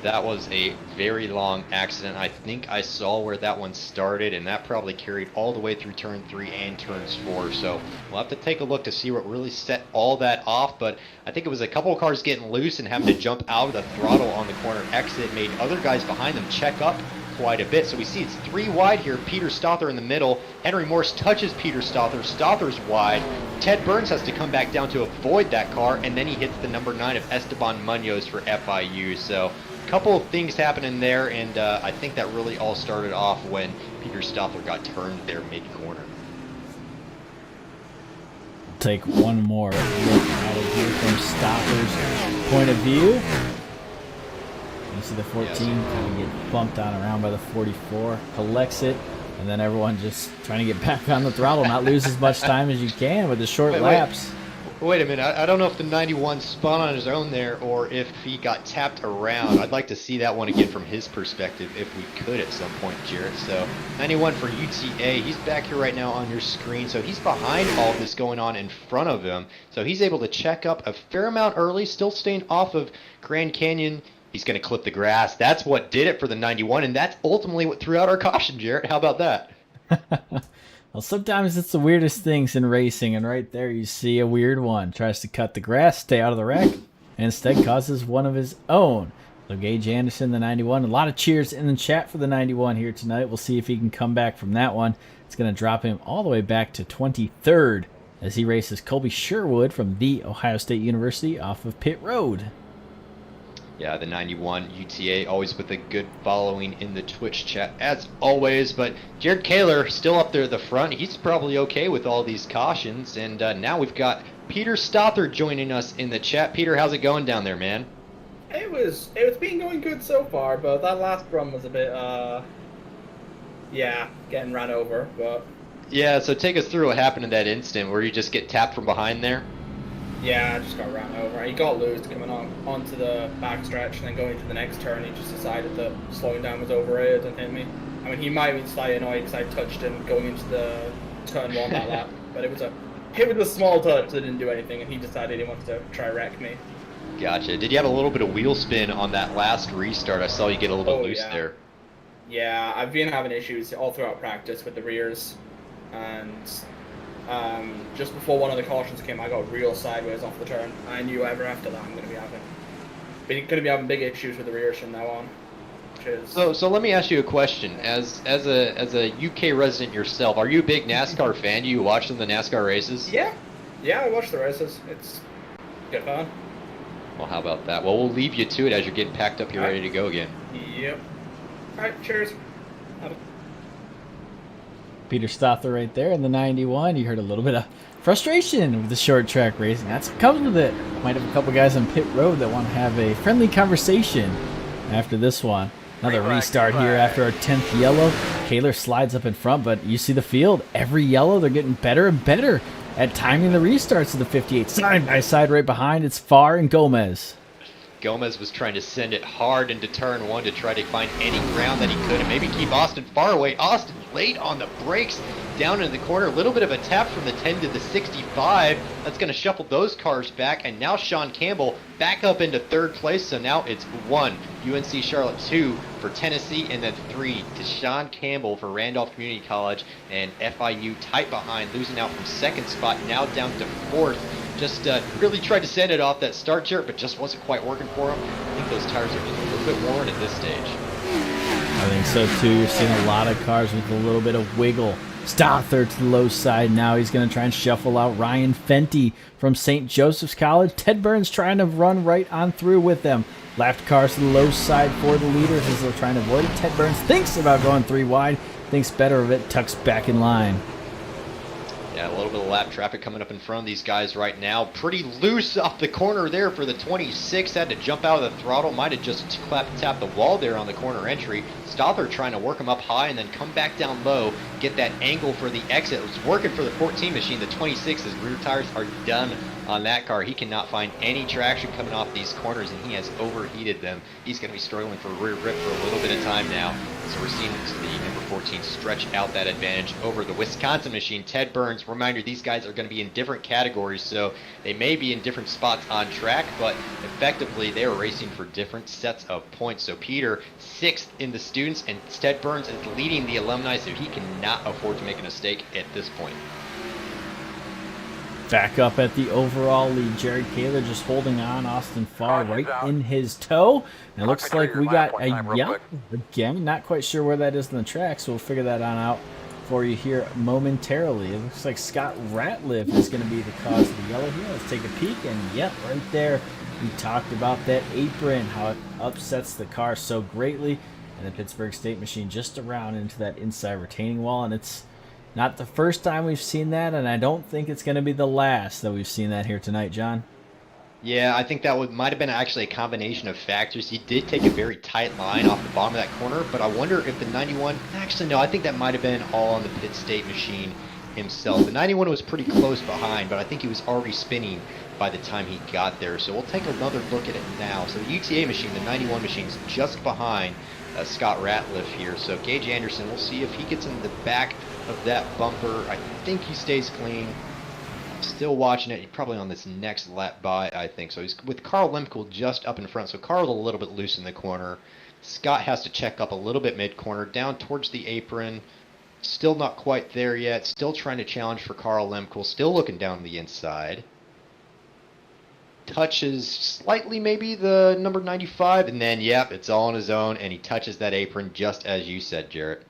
That was a very long accident. I think I saw where that one started, and that probably carried all the way through turn 3 and turns 4. So we'll have to take a look to see what really set all that off. But I think it was a couple of cars getting loose and having to jump out of the throttle on the corner exit made other guys behind them check up quite a bit. So we see it's 3 wide here. Peter Stother in the middle. Henry Morse touches Peter Stother. Stother's wide. Ted Burns has to come back down to avoid that car, and then he hits the number 9 of Esteban Munoz for FIU. So couple of things happening there, and I think that really all started off when Peter Stother got turned there mid-corner. Take one more look at it here from Stother's point of view. You see the 14 kind of get bumped on around by the 44, collects it, and then everyone just trying to get back on the throttle, not lose as much time as you can with the short laps. Wait a minute, I don't know if the 91 spun on his own there or if he got tapped around. I'd like to see that one again from his perspective if we could at some point, Jarrett. So 91 for UTA, he's back here right now on your screen. So he's behind all this going on in front of him. So he's able to check up a fair amount early, still staying off of Grand Canyon. He's going to clip the grass. That's what did it for the 91, and that's ultimately what threw out our caution, Jarrett. How about that? Well, sometimes it's the weirdest things in racing, and right there you see a weird one. Tries to cut the grass, stay out of the wreck, and instead causes one of his own. So Gage Anderson, the 91. A lot of cheers in the chat for the 91 here tonight. We'll see if he can come back from that one. It's going to drop him all the way back to 23rd as he races Colby Sherwood from The Ohio State University off of Pit Road. Yeah, the 91 UTA always with a good following in the Twitch chat as always. But Jared Kaler still up there at the front. He's probably okay with all these cautions. And now we've got Peter Stothard joining us in the chat. Peter, how's it going down there, man? It's been going good so far, but that last run was a bit getting ran over. But yeah, so take us through what happened in that instant where you just get tapped from behind there. Yeah, I just got ran over. He got loose coming onto the backstretch and then going to the next turn. He just decided that slowing down was overrated and hit me. I mean, he might have been slightly annoyed because I touched him going into the turn one that lap, but it was a small touch that didn't do anything, and he decided he wanted to try wreck me. Gotcha. Did you have a little bit of wheel spin on that last restart? I saw you get a little bit loose there. Yeah, I've been having issues all throughout practice with the rears, and just before one of the cautions came, I got real sideways off the turn. I knew ever after that I'm going to be having big issues with the rears from now on. So let me ask you a question. As a UK resident yourself, are you a big NASCAR fan? Do you watch the NASCAR races? Yeah, I watch the races. It's good fun. Well, how about that? Well, we'll leave you to it as you're getting packed up. You're ready to go again. Yep. All right, cheers. Peter Stothard right there in the 91. You heard a little bit of frustration with the short track racing. That's what comes with it. Might have a couple guys on pit road that want to have a friendly conversation after this one. Another restart here after our 10th yellow. Kaler slides up in front, but you see the field. Every yellow, they're getting better and better at timing the restarts of the 58. Side by side right behind, it's Farr and Gomez. Gomez was trying to send it hard into turn one to try to find any ground that he could and maybe keep Austin far away. Austin late on the brakes down in the corner. A little bit of a tap from the 10 to the 65. That's going to shuffle those cars back. And now Sean Campbell back up into third place. So now it's 1 UNC Charlotte, 2 for Tennessee, and then 3 to Sean Campbell for Randolph Community College, and FIU tight behind, losing out from second spot, now down to fourth. Just really tried to send it off that start chart, but just wasn't quite working for him. I think those tires are just a little bit worn at this stage. I think so too. You're seeing a lot of cars with a little bit of wiggle. Stothard to the low side now. He's going to try and shuffle out Ryan Fenty from St. Joseph's College. Ted Burns trying to run right on through with them. Left cars to the low side for the leaders as they're trying to avoid it. Ted Burns thinks about going 3 wide, thinks better of it, tucks back in line. Yeah, a little bit of lap traffic coming up in front of these guys right now. Pretty loose off the corner there for the 26. Had to jump out of the throttle. Might have just tapped the wall there on the corner entry. Stothard trying to work him up high and then come back down low. Get that angle for the exit. It was working for the 14 machine. The 26's rear tires are done on that car. He cannot find any traction coming off these corners, and he has overheated them. He's going to be struggling for rear grip for a little bit of time now. So we're seeing the number 14 stretch out that advantage over the Wisconsin machine. Ted Burns, reminder, these guys are going to be in different categories, so they may be in different spots on track, but effectively they are racing for different sets of points. So Peter, 6th in the students, and Ted Burns is leading the alumni, so he cannot afford to make a mistake at this point. Back up at the overall lead, Jared Kaler just holding on. Austin Farr right in his toe. And it looks like we got a yellow again. Not quite sure where that is in the track, so we'll figure that on out for you here momentarily. It looks like Scott Ratliff is going to be the cause of the yellow here. Let's take a peek, and yep, right there. We talked about that apron, how it upsets the car so greatly. And the Pittsburgh State machine just around into that inside retaining wall, and it's not the first time we've seen that, and I don't think it's going to be the last that we've seen that here tonight, John. Yeah, I think that might have been actually a combination of factors. He did take a very tight line off the bottom of that corner, but I wonder if the 91... Actually, no, I think that might have been all on the Pitt State machine himself. The 91 was pretty close behind, but I think he was already spinning by the time he got there. So we'll take another look at it now. So the UTA machine, the 91 machine, is just behind Scott Ratliff here. So Gage Anderson, we'll see if he gets in the back of that bumper. I think he stays clean. Still watching it. He's probably on this next lap by, I think. So he's with Carl Lemke just up in front. So Carl's a little bit loose in the corner. Scott has to check up a little bit mid-corner, down towards the apron. Still not quite there yet. Still trying to challenge for Carl Lemke. Still looking down the inside. touches slightly maybe the number 95, and then, yep, it's all on his own, and he touches that apron just as you said, Jarrett.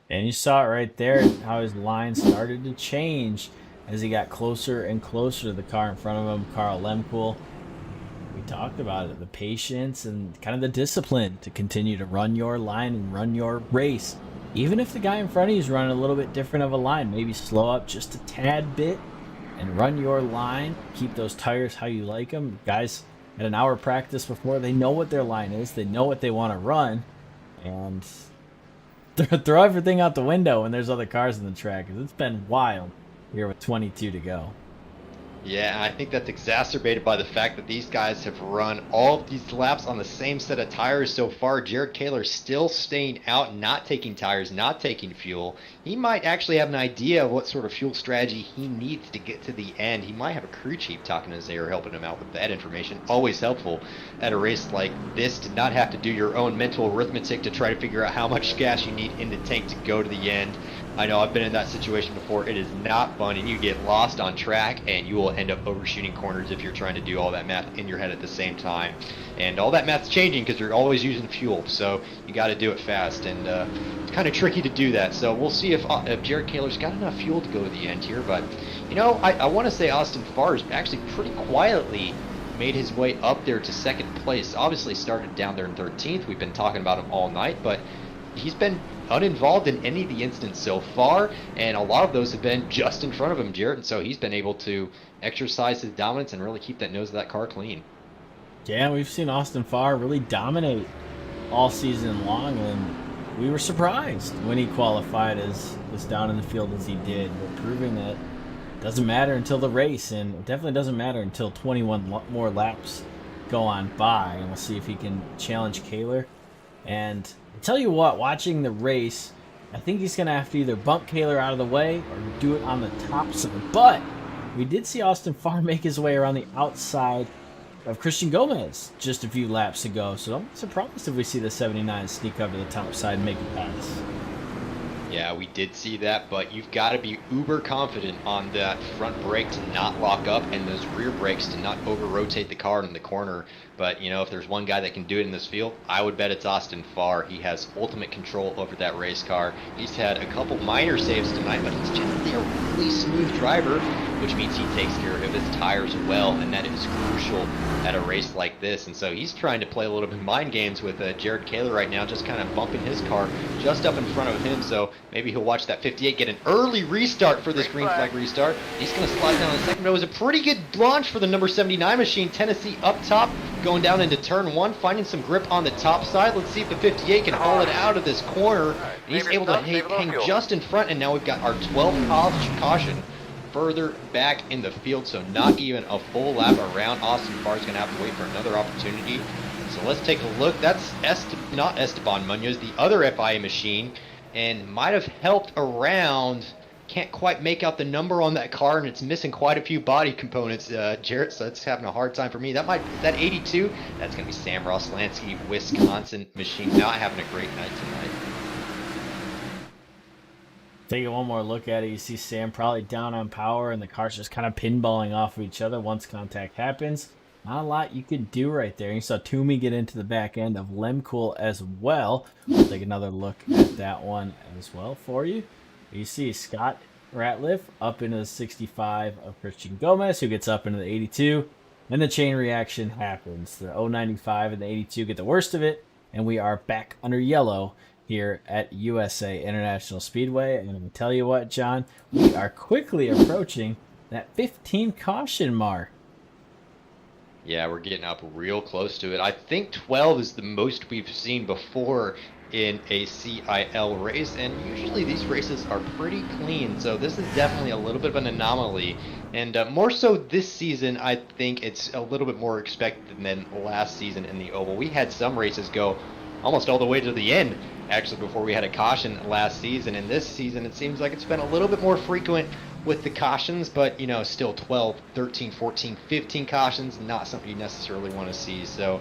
And you saw it right there, how his line started to change as he got closer and closer to the car in front of him, Carl Lemkool. We talked about it, the patience and kind of the discipline to continue to run your line and run your race. Even if the guy in front of you is running a little bit different of a line, maybe slow up just a tad bit and run your line. Keep those tires how you like them. Guys had an hour practice before. They know what their line is. They know what they want to run. And throw everything out the window when there's other cars in the track. 'Cause it's been wild here with 22 to go. Yeah, I think that's exacerbated by the fact that these guys have run all of these laps on the same set of tires so far. Jared Kaler still staying out, not taking tires, not taking fuel. He might actually have an idea of what sort of fuel strategy he needs to get to the end. He might have a crew chief talking to his ear, helping him out with that information. Always helpful at a race like this to not have to do your own mental arithmetic to try to figure out how much gas you need in the tank to go to the end. I know I've been in that situation before. It is not fun, and you get lost on track, and you will end up overshooting corners if you're trying to do all that math in your head at the same time. And all that math's changing because you're always using fuel, so you got to do it fast, and it's kind of tricky to do that. So we'll see if Jared Kaler's got enough fuel to go to the end here. But, you know, I want to say Austin Farr's actually pretty quietly made his way up there to second place. Obviously started down there in 13th. We've been talking about him all night, but he's been uninvolved in any of the incidents so far, and a lot of those have been just in front of him, Jarrett, and so he's been able to exercise his dominance and really keep that nose of that car clean. Yeah, we've seen Austin Farr really dominate all season long, and we were surprised when he qualified as down in the field as he did, but proving that it doesn't matter until the race, and it definitely doesn't matter until 21 more laps go on by, and we'll see if he can challenge Kaler. And I tell you what, watching the race, I think he's going to have to either bump Kaler out of the way or do it on the top side. But we did see Austin Farr make his way around the outside of Christian Gomez just a few laps ago. So I'm surprised if we see the 79 sneak up to the top side and make a pass. Yeah, we did see that, but you've got to be uber confident on that front brake to not lock up and those rear brakes to not over-rotate the car in the corner. But, you know, if there's one guy that can do it in this field, I would bet it's Austin Farr. He has ultimate control over that race car. He's had a couple minor saves tonight, but he's generally a really smooth driver, which means he takes care of his tires well, and that is crucial at a race like this. And so he's trying to play a little bit of mind games with Jared Kaler right now, just kind of bumping his car just up in front of him. So maybe he'll watch that 58 get an early restart for this green flag restart. He's going to slide down in a second, but it was a pretty good launch for the number 79 machine. Tennessee up top, going down into turn one, finding some grip on the top side. Let's see if the 58 can haul it out of this corner. And he's able to hang just in front, and now we've got our 12th caution further back in the field, so not even a full lap around. Austin Farr is going to have to wait for another opportunity. So let's take a look. That's not Esteban Munoz, the other FIA machine, and might have helped around. Can't quite make out the number on that car, and it's missing quite a few body components, Jarrett, so it's having a hard time for me. Is that 82? That's going to be Sam Roslansky, Wisconsin machine, not having a great night tonight. Taking one more look at it, you see Sam probably down on power, and the cars just kind of pinballing off of each other once contact happens. Not a lot you could do right there. You saw Toomey get into the back end of Lemkool as well. We'll take another look at that one as well for you. You see Scott Ratliff up into the 65 of Christian Gomez, who gets up into the 82. And the chain reaction happens. The 095 and the 82 get the worst of it, and we are back under yellow here at USA International Speedway. And I'm going to tell you what, John, we are quickly approaching that 15 caution mark. Yeah, we're getting up real close to it. I think 12 is the most we've seen before in a CIL race, and usually these races are pretty clean, so this is definitely a little bit of an anomaly. And more so this season, I think it's a little bit more expected than last season in the Oval. We had some races go almost all the way to the end, actually, before we had a caution last season. And this season, it seems like it's been a little bit more frequent with the cautions, but, you know, still 12, 13, 14, 15 cautions, not something you necessarily want to see. So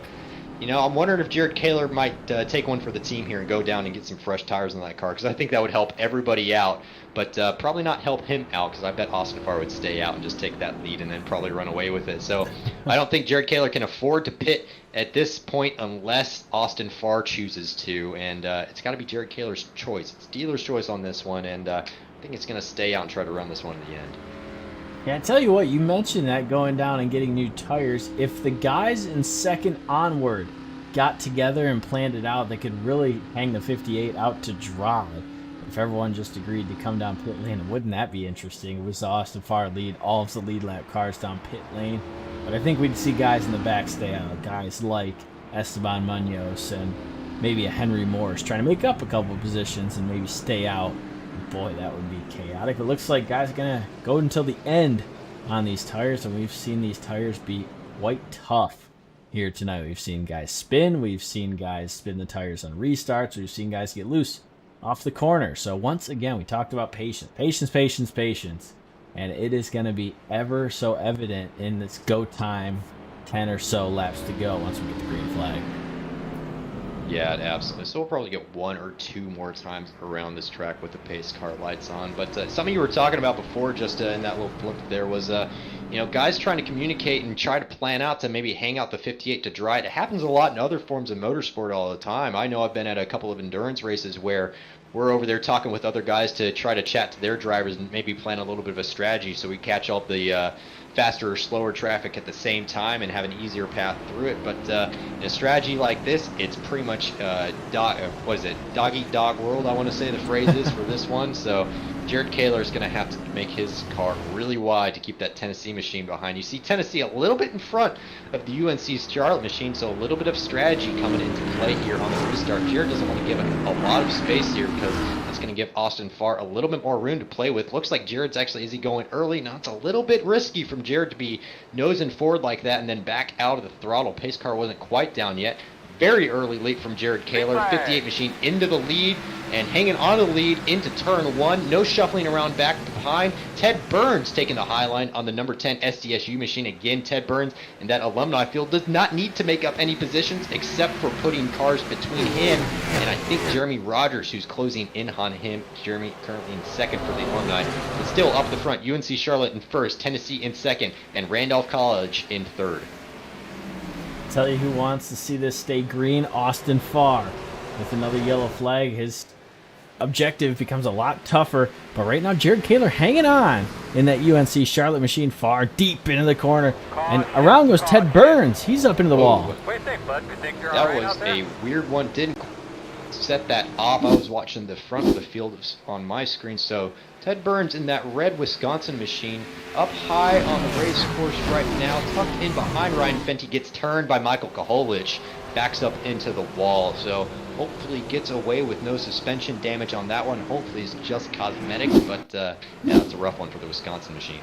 You know, I'm wondering if Jared Kaler might take one for the team here and go down and get some fresh tires on that car, because I think that would help everybody out, but probably not help him out, because I bet Austin Farr would stay out and just take that lead and then probably run away with it. So I don't think Jared Kaler can afford to pit at this point unless Austin Farr chooses to, and it's got to be Jared Kaler's choice. It's dealer's choice on this one, and I think it's going to stay out and try to run this one in the end. Yeah, I tell you what, you mentioned that going down and getting new tires. If the guys in second onward got together and planned it out, they could really hang the 58 out to dry. If everyone just agreed to come down pit lane, wouldn't that be interesting? It was the Austin Farr lead, all of the lead lap cars down pit lane. But I think we'd see guys in the back stay out, guys like Esteban Munoz and maybe a Henry Morris trying to make up a couple of positions and maybe stay out. Boy, that would be chaotic. It looks like guys are going to go until the end on these tires, and we've seen these tires be quite tough here tonight. We've seen guys spin. We've seen guys spin the tires on restarts. We've seen guys get loose off the corner. So once again, we talked about patience. Patience. And it is going to be ever so evident in this go time, 10 or so laps to go once we get the green flag. Yeah, absolutely. So we'll probably get 1 or 2 more times around this track with the pace car lights on. But something you were talking about before, just in that little blip there, was you know, guys trying to communicate and try to plan out to maybe hang out the 58 to dry. It happens a lot in other forms of motorsport all the time. I know I've been at a couple of endurance races where we're over there talking with other guys to try to chat to their drivers and maybe plan a little bit of a strategy so we catch all the faster or slower traffic at the same time and have an easier path through it. But in a strategy like this, it's pretty much dog eat dog world, I want to say the phrase is for this one. So Jared Kaler is going to have to make his car really wide to keep that Tennessee machine behind. You see Tennessee a little bit in front of the UNC's Charlotte machine, so a little bit of strategy coming into play here on the restart. Jared doesn't want to give a lot of space here because that's going to give Austin Farr a little bit more room to play with. Looks like Jared's actually, is he going early? Now it's a little bit risky from Jared to be nosing forward like that and then back out of the throttle. Pace car wasn't quite down yet. Very early lead from Jared Kaler. 58 machine into the lead and hanging on to the lead into turn 1. No shuffling around back behind. Ted Burns taking the high line on the number 10 SDSU machine. Again, Ted Burns in that alumni field does not need to make up any positions except for putting cars between him and I think Jeremy Rogers, who's closing in on him. Jeremy currently in second for the alumni. But still up the front, UNC Charlotte in first, Tennessee in second, and Randolph College in third. Tell you who wants to see this stay green, Austin Farr. With another yellow flag, his objective becomes a lot tougher. But right now, Jared Kaler hanging on in that UNC Charlotte machine. Farr deep into the corner. And around goes Ted Burns. He's up into the wall. That was a weird one. Didn't set that off. I was watching the front of the field on my screen. So Ted Burns in that red Wisconsin machine up high on the race course right now, tucked in behind Ryan Fenty, gets turned by Michael Koholich, backs up into the wall. So hopefully gets away with no suspension damage on that one. Hopefully it's just cosmetic, but yeah, it's a rough one for the Wisconsin machine.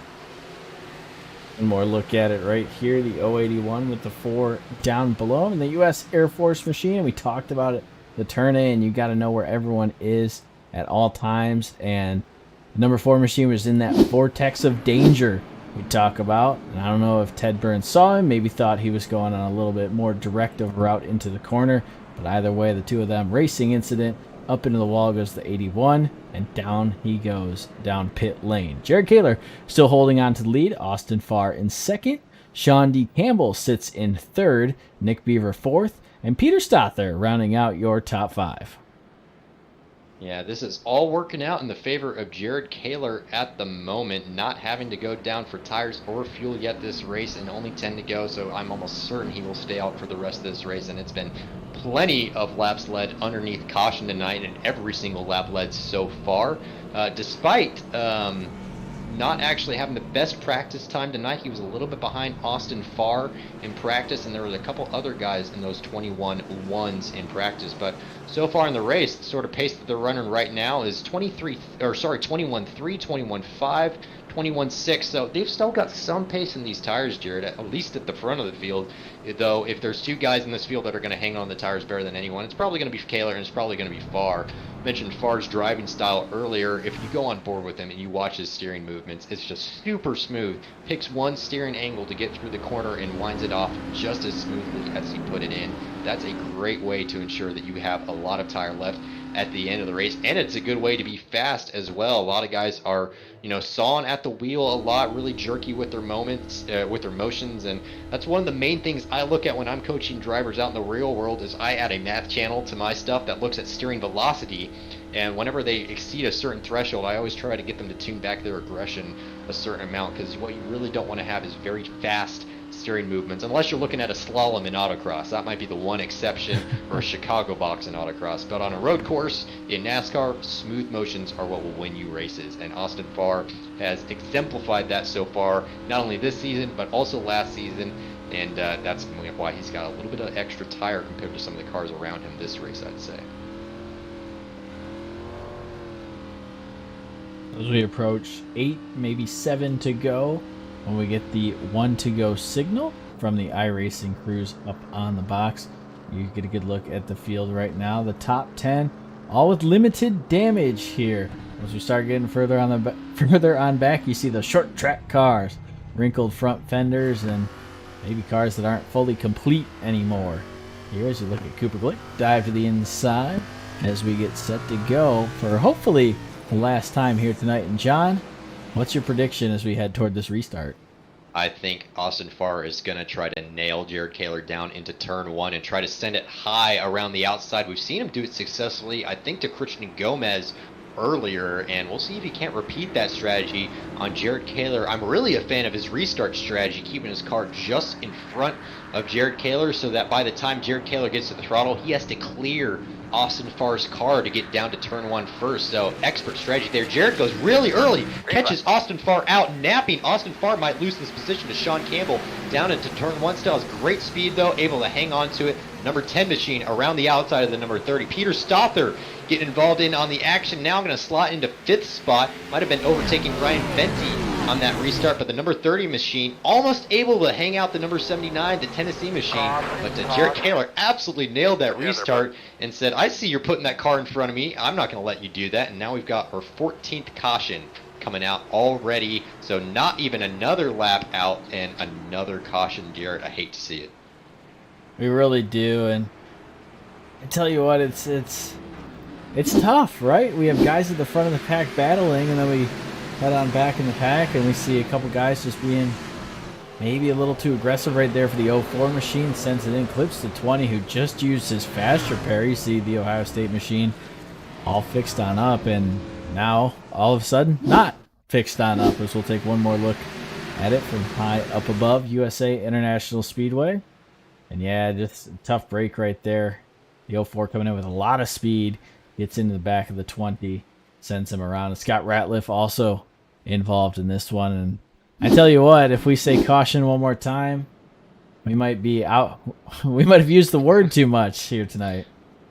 One more look at it right here, the 081 with the 4 down below, and the U.S. Air Force machine. We talked about it, the turn A, and you got to know where everyone is at all times. And the number 4 machine was in that vortex of danger we talk about. And I don't know if Ted Burns saw him, maybe thought he was going on a little bit more directive route into the corner. But either way, the two of them racing incident. Up into the wall goes the 81, and down he goes down pit lane. Jared Kaler still holding on to the lead. Austin Farr in second. Sean D. Campbell sits in third. Nick Beaver fourth. And Peter Stother rounding out your top 5. Yeah, this is all working out in the favor of Jared Kaler at the moment, not having to go down for tires or fuel yet this race, and only 10 to go, so I'm almost certain he will stay out for the rest of this race. And it's been plenty of laps led underneath caution tonight, and every single lap led so far. Despite not actually having the best practice time tonight, he was a little bit behind Austin Farr in practice, and there was a couple other guys in those 21-1s in practice. But so far in the race, the sort of pace that they're running right now is 21-3, 21-5, 21.6, so they've still got some pace in these tires, Jared, at least at the front of the field. Though if there's two guys in this field that are going to hang on the tires better than anyone, it's probably going to be Kaler and it's probably going to be Farr. I mentioned Farr's driving style earlier. If you go on board with him and you watch his steering movements, it's just super smooth. Picks one steering angle to get through the corner and winds it off just as smoothly as he put it in. That's a great way to ensure that you have a lot of tire left at the end of the race, and it's a good way to be fast as well. A lot of guys are, you know, sawing at the wheel a lot, really jerky with their with their motions, and that's one of the main things I look at when I'm coaching drivers out in the real world. Is I add a math channel to my stuff that looks at steering velocity, and whenever they exceed a certain threshold, I always try to get them to tune back their aggression a certain amount, because what you really don't want to have is very fast steering movements, unless you're looking at a slalom in autocross. That might be the one exception, or a Chicago box in autocross. But on a road course in NASCAR, smooth motions are what will win you races, and Austin Farr has exemplified that so far, not only this season but also last season, and that's why he's got a little bit of extra tire compared to some of the cars around him this race, I'd say. As we approach 8, maybe 7 to go, when we get the 1 to go signal from the iRacing crews up on the box, you get a good look at the field right now. The top 10, all with limited damage here. As we start getting further on back, you see the short track cars, wrinkled front fenders, and maybe cars that aren't fully complete anymore. Here, as you look at Cooper Glick, dive to the inside as we get set to go for hopefully the last time here tonight. And John, what's your prediction as we head toward this restart? I think Austin Farr is going to try to nail Jared Kaler down into turn 1 and try to send it high around the outside. We've seen him do it successfully, I think, to Christian Gomez earlier, and we'll see if he can't repeat that strategy on Jared Kaler. I'm really a fan of his restart strategy, keeping his car just in front of Jared Kaler so that by the time Jared Kaler gets to the throttle, he has to clear Austin Farr's car to get down to turn 1 first. So expert strategy there. Jared goes really early, catches Austin Farr out, napping. Austin Farr might lose this position to Sean Campbell down into turn 1. Still has great speed though, able to hang on to it. Number 10 machine around the outside of the number 30. Peter Stother getting involved in on the action. Now going to slot into 5th spot. Might have been overtaking Ryan Venti on that restart, but the number 30 machine almost able to hang out the number 79, the Tennessee machine. But Jared Kaler absolutely nailed that restart and said, I see you're putting that car in front of me. I'm not going to let you do that. And now we've got our 14th caution coming out already. So not even another lap out and another caution, Jared. I hate to see it. We really do, and I tell you what, it's tough, right? We have guys at the front of the pack battling, and then we head on back in the pack, and we see a couple guys just being maybe a little too aggressive right there for the 04 machine. Sends it in, clips to 20, who just used his fast repair. You see the Ohio State machine all fixed on up, and now all of a sudden not fixed on up, as we'll take one more look at it from high up above USA International Speedway. And yeah, just a tough break right there. The 04 coming in with a lot of speed, gets into the back of the 20, sends him around. And Scott Ratliff also involved in this one. And I tell you what, if we say caution one more time, we might be out. We might have used the word too much here tonight.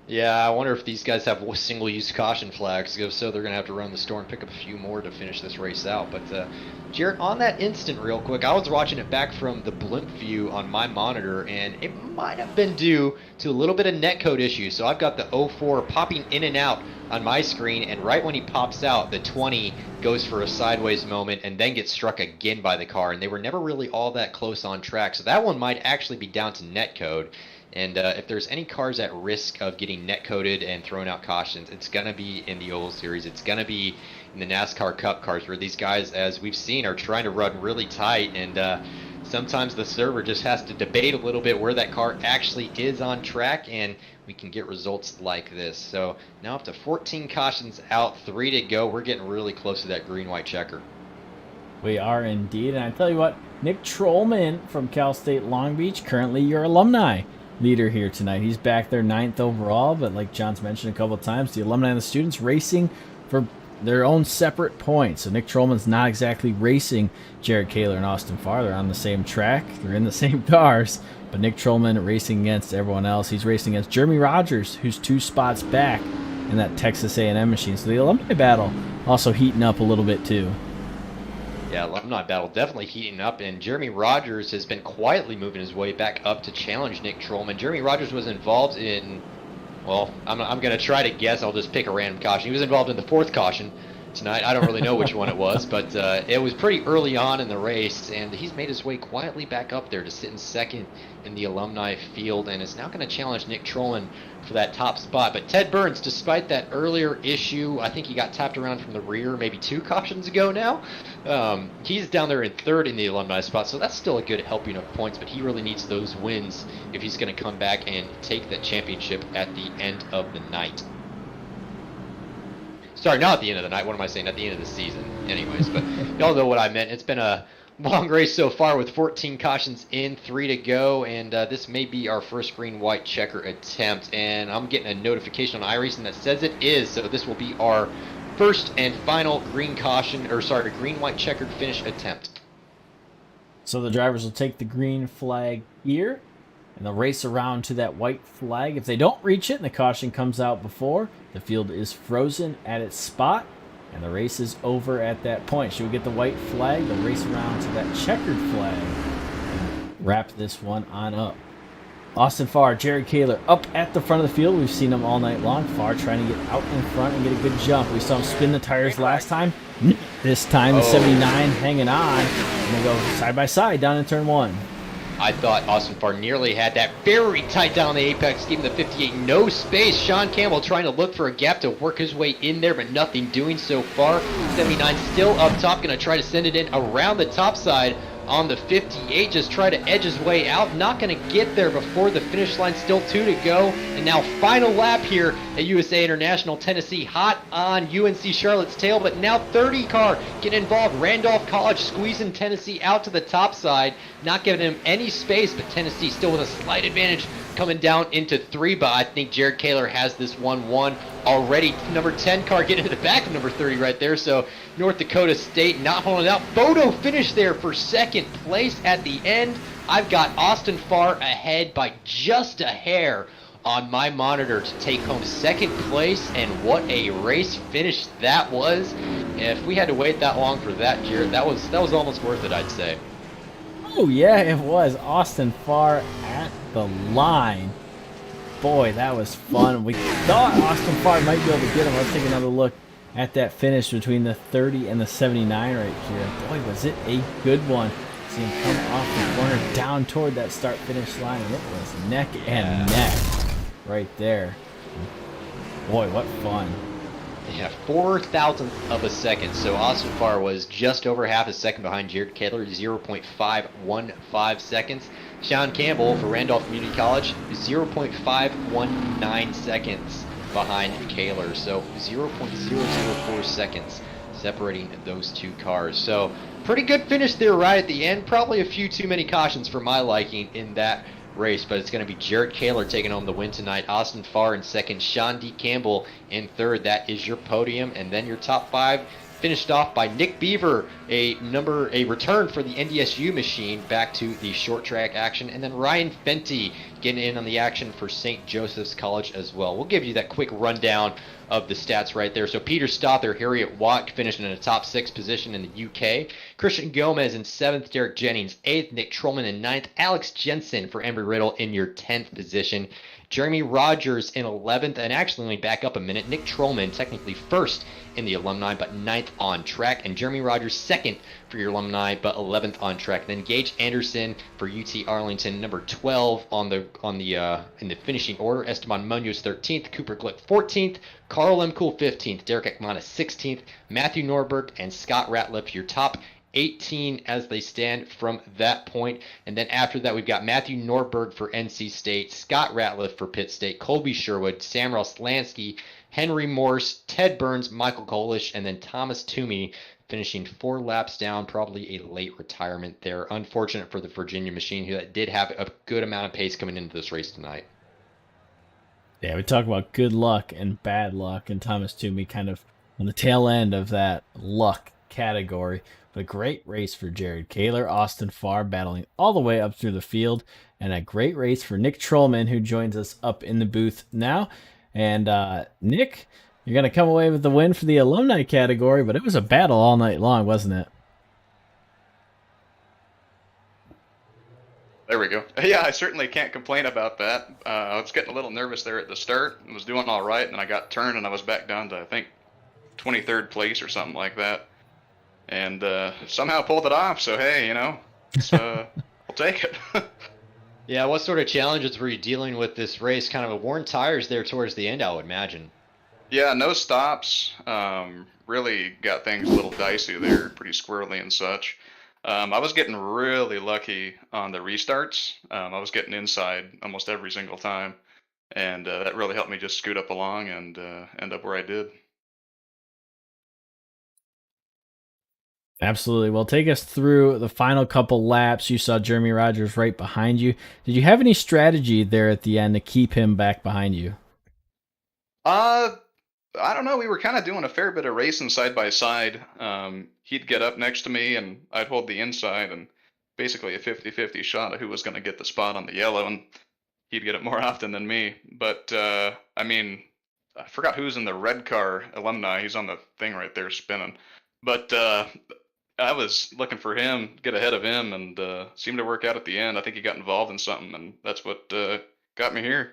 Yeah, I wonder if these guys have single-use caution flags. If so, they're going to have to run the store and pick up a few more to finish this race out. But, Jared, on that instant real quick, I was watching it back from the blimp view on my monitor, and it might have been due to a little bit of netcode issues. So I've got the 04 popping in and out on my screen, and right when he pops out, the 20 goes for a sideways moment and then gets struck again by the car. And they were never really all that close on track. So that one might actually be down to netcode. And if there's any cars at risk of getting netcoded and throwing out cautions, it's going to be in the Oval Series. It's going to be in the NASCAR Cup cars, where these guys, as we've seen, are trying to run really tight. And sometimes the server just has to debate a little bit where that car actually is on track, and we can get results like this. So now up to 14 cautions out, 3 to go. We're getting really close to that green-white checker. We are indeed. And I tell you what, Nick Trollman from Cal State Long Beach, currently your alumni leader here tonight. He's back there 9th overall, but like John's mentioned a couple of times, the alumni and the students racing for their own separate points. So Nick Trollman's not exactly racing Jared Kaler and Austin Farr. They're on the same track. They're in the same cars. But Nick Trollman racing against everyone else. He's racing against Jeremy Rogers, who's 2 spots back in that Texas A&M machine. So the alumni battle also heating up a little bit too. Yeah, alumni battle definitely heating up, and Jeremy Rogers has been quietly moving his way back up to challenge Nick Trollman. Jeremy Rogers was involved in, well, I'm going to try to guess. I'll just pick a random caution. He was involved in the 4th caution tonight. I don't really know which one it was, but it was pretty early on in the race, and he's made his way quietly back up there to sit in 2nd in the alumni field, and is now going to challenge Nick Trollman for that top spot. But Ted Burns, despite that earlier issue, I think he got tapped around from the rear maybe 2 cautions ago now. He's down there in 3rd in the alumni spot, so that's still a good helping of points, but he really needs those wins if he's going to come back and take that championship at the end of the night. Sorry, not at the end of the night. What am I saying? At the end of the season. Anyways, but y'all know what I meant. It's been a long race so far with 14 cautions in, 3 to go, and this may be our first green-white checker attempt, and I'm getting a notification on iRacing that says it is, so this will be our first and final green-white checkered finish attempt. So the drivers will take the green flag here, and they'll race around to that white flag. If they don't reach it and the caution comes out before, the field is frozen at its spot, and the race is over at that point. She'll get the white flag, they'll race around to that checkered flag, and wrap this one on up. Austin Farr, Jared Kaler up at the front of the field. We've seen him all night long. Farr trying to get out in front and get a good jump. We saw him spin the tires last time. This time, the 79 hanging on. And they go side by side down in turn 1. I thought Austin Farr nearly had that very tight down the apex, giving the 58 no space. Sean Campbell trying to look for a gap to work his way in there, but nothing doing so far. 79 still up top, going to try to send it in around the top side on the 58, just try to edge his way out. Not going to get there before the finish line. Still 2 to go. And now final lap here at USA International. Tennessee hot on UNC Charlotte's tail, but now 30 car getting involved. Randolph College squeezing Tennessee out to the top side, not giving him any space, but Tennessee still with a slight advantage coming down into 3, but I think Jared Kaler has this one won already. Number 10 car getting to the back of number 30 right there, so North Dakota State not holding out. Bodo finished there for 2nd place at the end. I've got Austin Farr ahead by just a hair on my monitor to take home 2nd place, and what a race finish that was. If we had to wait that long for that, Jared, that was almost worth it, I'd say. Oh yeah, it was. Austin Farr at the line. Boy, that was fun. We thought Austin Farr might be able to get him. Let's take another look at that finish between the 30 and the 79 right here. Boy, was it a good one. See him come off the corner down toward that start-finish line, and it was neck and neck right there. Boy, what fun. Yeah, 4,000th of a second. So Austin Farr was just over half a second behind Jared Kaler, 0.515 seconds. Sean Campbell for Randolph Community College, 0.519 seconds behind Kaler. So 0.004 seconds separating those 2 cars. So pretty good finish there right at the end. Probably a few too many cautions for my liking in that race, but it's going to be Jared Kaler taking home the win tonight. Austin Farr in 2nd, Sean D. Campbell in 3rd. That is your podium, and then your top 5 finished off by Nick Beaver, a return for the NDSU machine back to the short track action, and then Ryan Fenty getting in on the action for St. Joseph's College as well. We'll give you that quick rundown of the stats right there. So Peter Stother, Harriet Watt finishing in a top 6 position in the UK. Christian Gomez in 7th, Derek Jennings 8th, Nick Trollman in 9th, Alex Jensen for Embry Riddle in your 10th position. Jeremy Rogers in 11th, and actually, let me back up a minute, Nick Trollman technically 1st in the alumni, but 9th on track, and Jeremy Rogers 2nd for your alumni, but 11th on track. Then Gage Anderson for UT Arlington, number 12 in the finishing order. Esteban Munoz 13th, Cooper Glick 14th, Carl M. Cool 15th, Derek Ekmana 16th, Matthew Norberg and Scott Ratliff, your top 18 as they stand from that point. And then after that, we've got Matthew Norberg for NC State, Scott Ratliff for Pitt State, Colby Sherwood, Sam Roslansky, Henry Morse, Ted Burns, Michael Kolish, and then Thomas Toomey finishing 4 laps down. Probably a late retirement there. Unfortunate for the Virginia machine, who did have a good amount of pace coming into this race tonight. Yeah, we talk about good luck and bad luck, and Thomas Toomey kind of on the tail end of that luck category. But a great race for Jared Kaler, Austin Farr battling all the way up through the field, and a great race for Nick Trollman, who joins us up in the booth now. And Nick, you're going to come away with the win for the alumni category, but it was a battle all night long, wasn't it? There we go. Yeah, I certainly can't complain about that. I was getting a little nervous there at the start. I was doing all right, and I got turned, and I was back down to, I think, 23rd place or something like that. And somehow pulled it off. So hey, it's I'll take it. Yeah, what sort of challenges were you dealing with this race? Kind of worn tires there towards the end, I would imagine. Yeah, no stops. Really got things a little dicey there, pretty squirrely and such. I was getting really lucky on the restarts. I was getting inside almost every single time, and that really helped me just scoot up along and end up where I did. Absolutely. Well, take us through the final couple laps. You saw Jeremy Rogers right behind you. Did you have any strategy there at the end to keep him back behind you? Uh, I don't know. We were kind of doing a fair bit of racing side by side. He'd get up next to me, and I'd hold the inside, and basically a 50-50 shot of who was going to get the spot on the yellow, and he'd get it more often than me. But I mean, I forgot who's in the red car. Alumni. He's on the thing right there spinning. But I was looking for him, get ahead of him, and seemed to work out at the end. I think he got involved in something, and that's what got me here.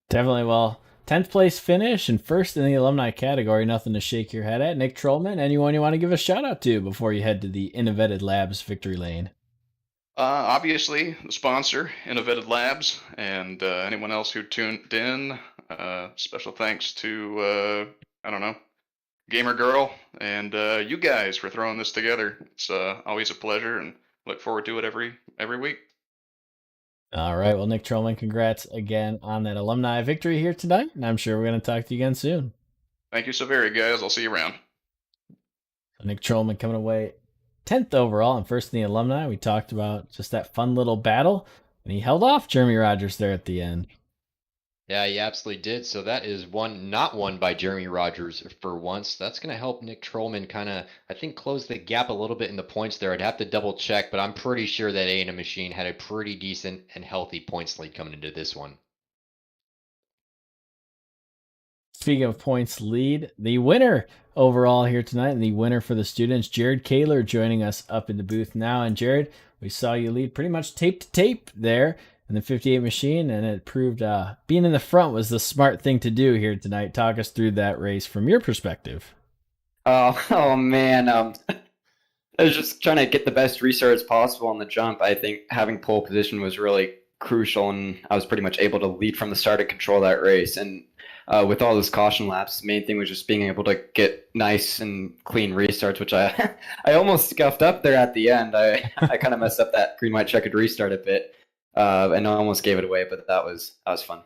Definitely. Well, 10th place finish and first in the alumni category. Nothing to shake your head at. Nick Trollman, anyone you want to give a shout out to before you head to the InnoVetted Labs victory lane? Obviously, the sponsor, InnoVetted Labs, and anyone else who tuned in. Special thanks to, I don't know, Gamer Girl, and you guys for throwing this together. It's always a pleasure, and look forward to it every week. All right. Well, Nick Trollman, congrats again on that alumni victory here tonight. And I'm sure we're going to talk to you again soon. Thank you so very, guys. I'll see you around. So Nick Trollman coming away 10th overall and first in the alumni. We talked about just that fun little battle, and he held off Jeremy Rogers there at the end. Yeah, he absolutely did. So that is one not won by Jeremy Rogers for once. That's going to help Nick Trollman kind of, I think, close the gap a little bit in the points there. I'd have to double check, but I'm pretty sure that A&M Machine had a pretty decent and healthy points lead coming into this one. Speaking of points lead, the winner overall here tonight, and the winner for the students, Jared Kaler, joining us up in the booth now. And Jared, we saw you lead pretty much tape to tape there in the 58 machine, and it proved being in the front was the smart thing to do here tonight. Talk us through that race from your perspective. Oh man, I was just trying to get the best restarts possible on the jump. I think having pole position was really crucial, and I was pretty much able to lead from the start and control that race. And with all those caution laps, the main thing was just being able to get nice and clean restarts, which I I almost scuffed up there at the end. I kind of messed up that green white checkered restart a bit, and I almost gave it away. But that was fun.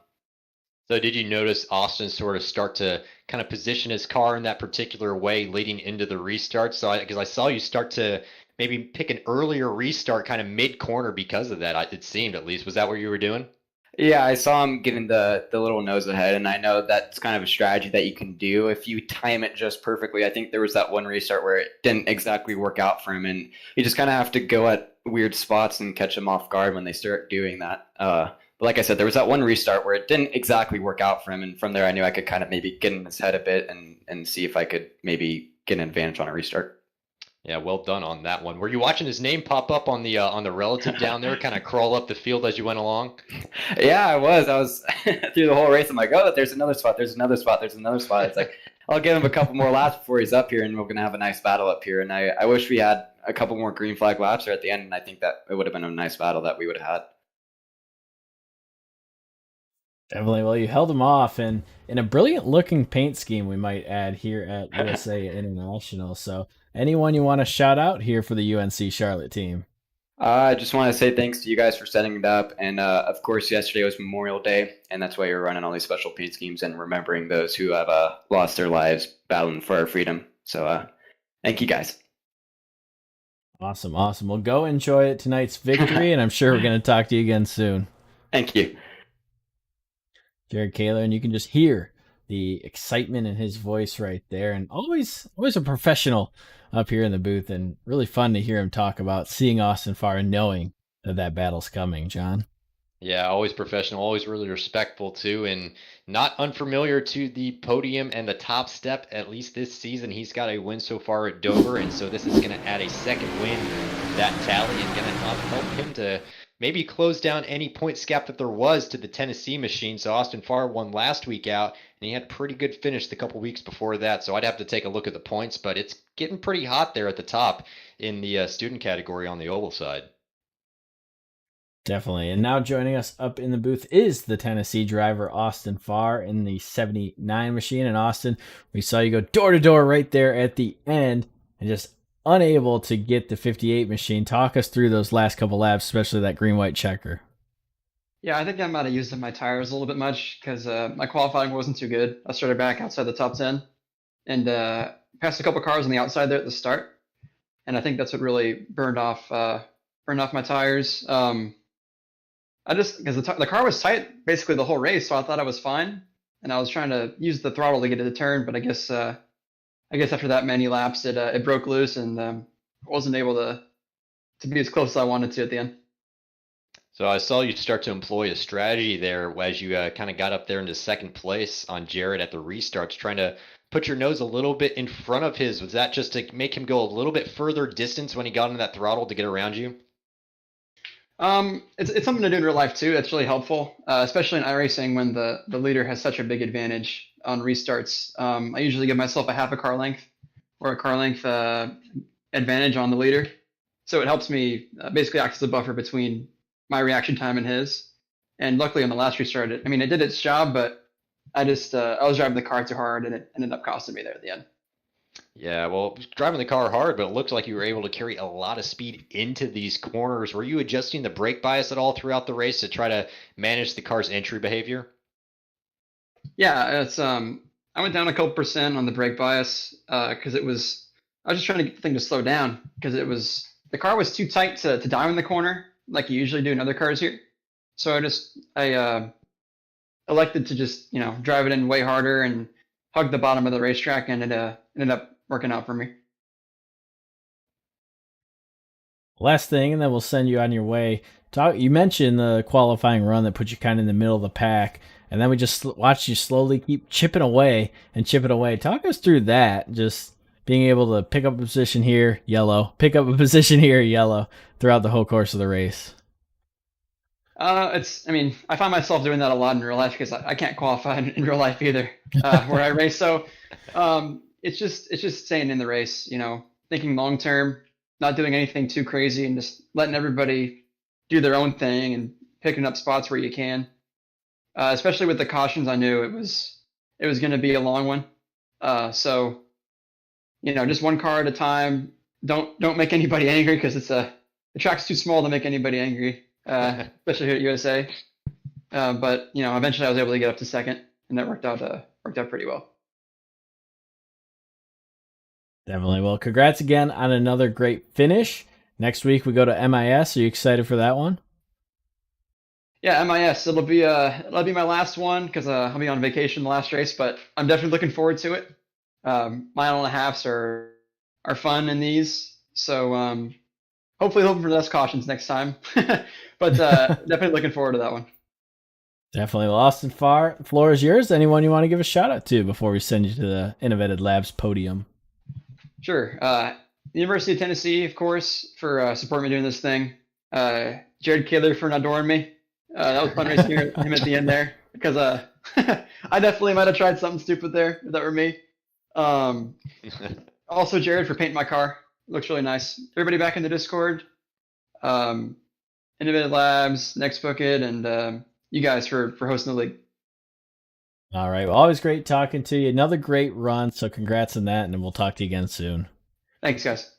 So did you notice Austin sort of start to kind of position his car in that particular way leading into the restart? So because I saw you start to maybe pick an earlier restart kind of mid-corner because of that, it seemed at least. Was that what you were doing? Yeah, I saw him getting the little nose ahead, and I know that's kind of a strategy that you can do if you time it just perfectly. I think there was that one restart where it didn't exactly work out for him, and you just kind of have to go at weird spots and catch them off guard when they start doing that. But like I said, there was that one restart where it didn't exactly work out for him, and from there I knew I could kind of maybe get in his head a bit and see if I could maybe get an advantage on a restart. Yeah, well done on that one. Were you watching his name pop up on the relative down there, kind of crawl up the field as you went along? Yeah, I was through the whole race. I'm like, oh, there's another spot. There's another spot. There's another spot. It's like, I'll give him a couple more laps before he's up here, and we're going to have a nice battle up here. And I wish we had a couple more green flag laps there at the end, and I think that it would have been a nice battle that we would have had. Definitely. Well, you held him off, and in a brilliant looking paint scheme, we might add here at USA International. So, anyone you want to shout out here for the UNC Charlotte team? I just want to say thanks to you guys for setting it up. And of course, yesterday was Memorial Day, and that's why you're running all these special paint schemes and remembering those who have lost their lives battling for our freedom. So thank you guys. Awesome. Awesome. Well, go enjoy tonight's victory, and I'm sure we're going to talk to you again soon. Thank you. Jared Kaler, and you can just hear the excitement in his voice right there, and always a professional up here in the booth, and really fun to hear him talk about seeing Austin Farr and knowing that battle's coming, John. Yeah, always professional, always really respectful too, and not unfamiliar to the podium and the top step. At least this season, he's got a win so far at Dover, and so this is going to add a second win to that tally and going to help him to maybe close down any points gap that there was to the Tennessee machine. So Austin Farr won last week out, and he had a pretty good finish the couple weeks before that. So I'd have to take a look at the points, but it's getting pretty hot there at the top in the student category on the oval side. Definitely. And now joining us up in the booth is the Tennessee driver, Austin Farr, in the 79 machine. And Austin, we saw you go door to door right there at the end and just unable to get the 58 machine. Talk us through those last couple laps, especially that green-white checker. Yeah, I think I might have used up my tires a little bit much because my qualifying wasn't too good. I started back outside the top 10 and passed a couple cars on the outside there at the start. And I think that's what really burned off my tires. I just because the car was tight basically the whole race, so I thought I was fine, and I was trying to use the throttle to get it to turn, but I guess after that many laps, it broke loose, and wasn't able to be as close as I wanted to at the end. So I saw you start to employ a strategy there as you kind of got up there into second place on Jared at the restarts, trying to put your nose a little bit in front of his. Was that just to make him go a little bit further distance when he got into that throttle to get around you? It's something to do in real life too. That's really helpful, especially in iRacing when the leader has such a big advantage on restarts. I usually give myself a half a car length or a car length advantage on the leader, so it helps me basically act as a buffer between my reaction time and his. And luckily on the last restart, it did its job, but I was driving the car too hard, and it ended up costing me there at the end. Yeah, well, driving the car hard, but it looked like you were able to carry a lot of speed into these corners. Were you adjusting the brake bias at all throughout the race to try to manage the car's entry behavior? Yeah, I went down a couple percent on the brake bias because I was just trying to get the thing to slow down because the car was too tight to dive in the corner like you usually do in other cars here. So I elected to just drive it in way harder and hug the bottom of the racetrack, and it ended up working out for me. Last thing, and then we'll send you on your way. You mentioned the qualifying run that put you kind of in the middle of the pack, and then we just watched you slowly keep chipping away and chipping away. Talk us through that, just being able to pick up a position here, yellow, pick up a position here, yellow, throughout the whole course of the race. I find myself doing that a lot in real life because I can't qualify in real life either, where I race. So it's just staying in the race, thinking long term, not doing anything too crazy, and just letting everybody do their own thing and picking up spots where you can. Especially with the cautions, I knew it was going to be a long one. So just one car at a time. Don't make anybody angry because the track's too small to make anybody angry. Especially here at USA. But eventually I was able to get up to second, and that worked out pretty well. Definitely. Well, congrats again on another great finish. Next week we go to MIS. Are you excited for that one? Yeah, MIS. It'll be my last one because I'll be on vacation the last race, but I'm definitely looking forward to it. Mile and a halves are fun in these, so hopefully hoping for less cautions next time. But definitely looking forward to that one. Definitely. Well, Austin Farr, the floor is yours. Anyone you want to give a shout out to before we send you to the InnoVetted Labs podium? Sure. The University of Tennessee, of course, for supporting me doing this thing. Jared Kaler for not adoring me. That was fun racing him at the end there because I definitely might have tried something stupid there if that were me. Also, Jared for painting my car. Looks really nice. Everybody back in the Discord. InnoVetted Labs, NextBookIt, and you guys for hosting the league. All right. Well, always great talking to you. Another great run. So congrats on that, and then we'll talk to you again soon. Thanks, guys.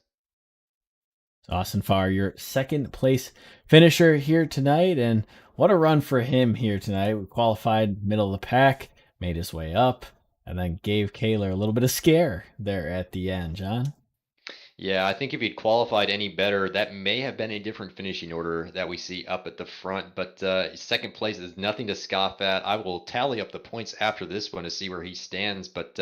Austin Farr, your second place finisher here tonight, and what a run for him here tonight. We qualified middle of the pack, made his way up, and then gave Kaler a little bit of scare there at the end, John. Yeah, I think if he'd qualified any better, that may have been a different finishing order that we see up at the front. But second place is nothing to scoff at. I will tally up the points after this one to see where he stands. But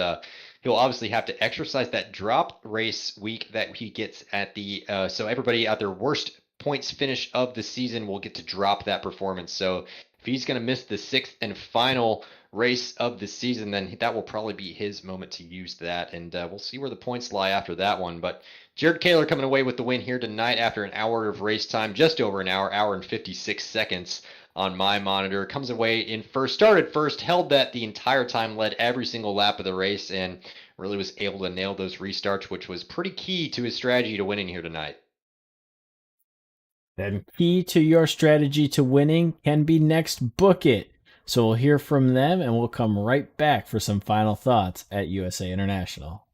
he'll obviously have to exercise that drop race week that he gets at the so everybody out there, worst points finish of the season will get to drop that performance. So if he's going to miss the 6th and final race of the season, then that will probably be his moment to use that. And we'll see where the points lie after that one. But Jared Kaler coming away with the win here tonight after an hour of race time, just over an hour and 56 seconds on my monitor. Comes away in first, started first, held that the entire time, led every single lap of the race, and really was able to nail those restarts, which was pretty key to his strategy to winning here tonight. Then key to your strategy to winning can be NextBookIt. So we'll hear from them and we'll come right back for some final thoughts at USA International.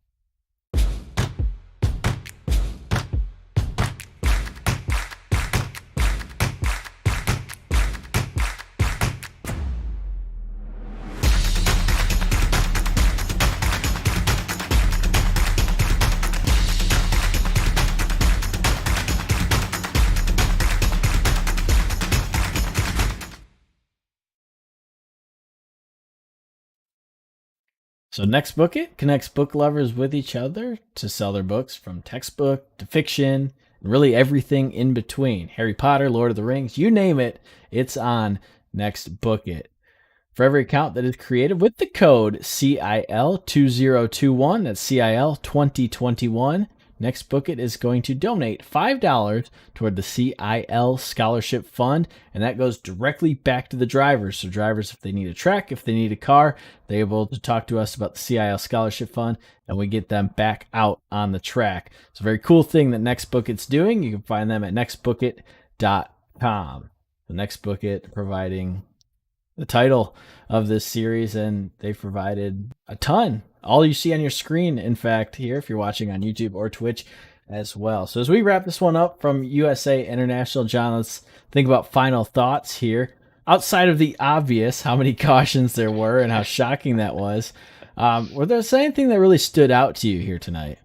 So NextBookIt connects book lovers with each other to sell their books, from textbook to fiction, and really everything in between. Harry Potter, Lord of the Rings, you name it, it's on NextBookIt. For every account that is created with the code CIL2021, that's CIL 2021, NextBookIt is going to donate $5 toward the CIL Scholarship Fund, and that goes directly back to the drivers. So drivers, if they need a track, if they need a car, they're able to talk to us about the CIL Scholarship Fund, and we get them back out on the track. It's a very cool thing that NextBookIt's doing. You can find them at nextbookit.com. The NextBookIt providing the title of this series, and they've provided a ton. All you see on your screen, in fact, here, if you're watching on YouTube or Twitch as well. So as we wrap this one up from USA International, John, let's think about final thoughts here. Outside of the obvious, how many cautions there were and how shocking that was, were there anything that really stood out to you here tonight?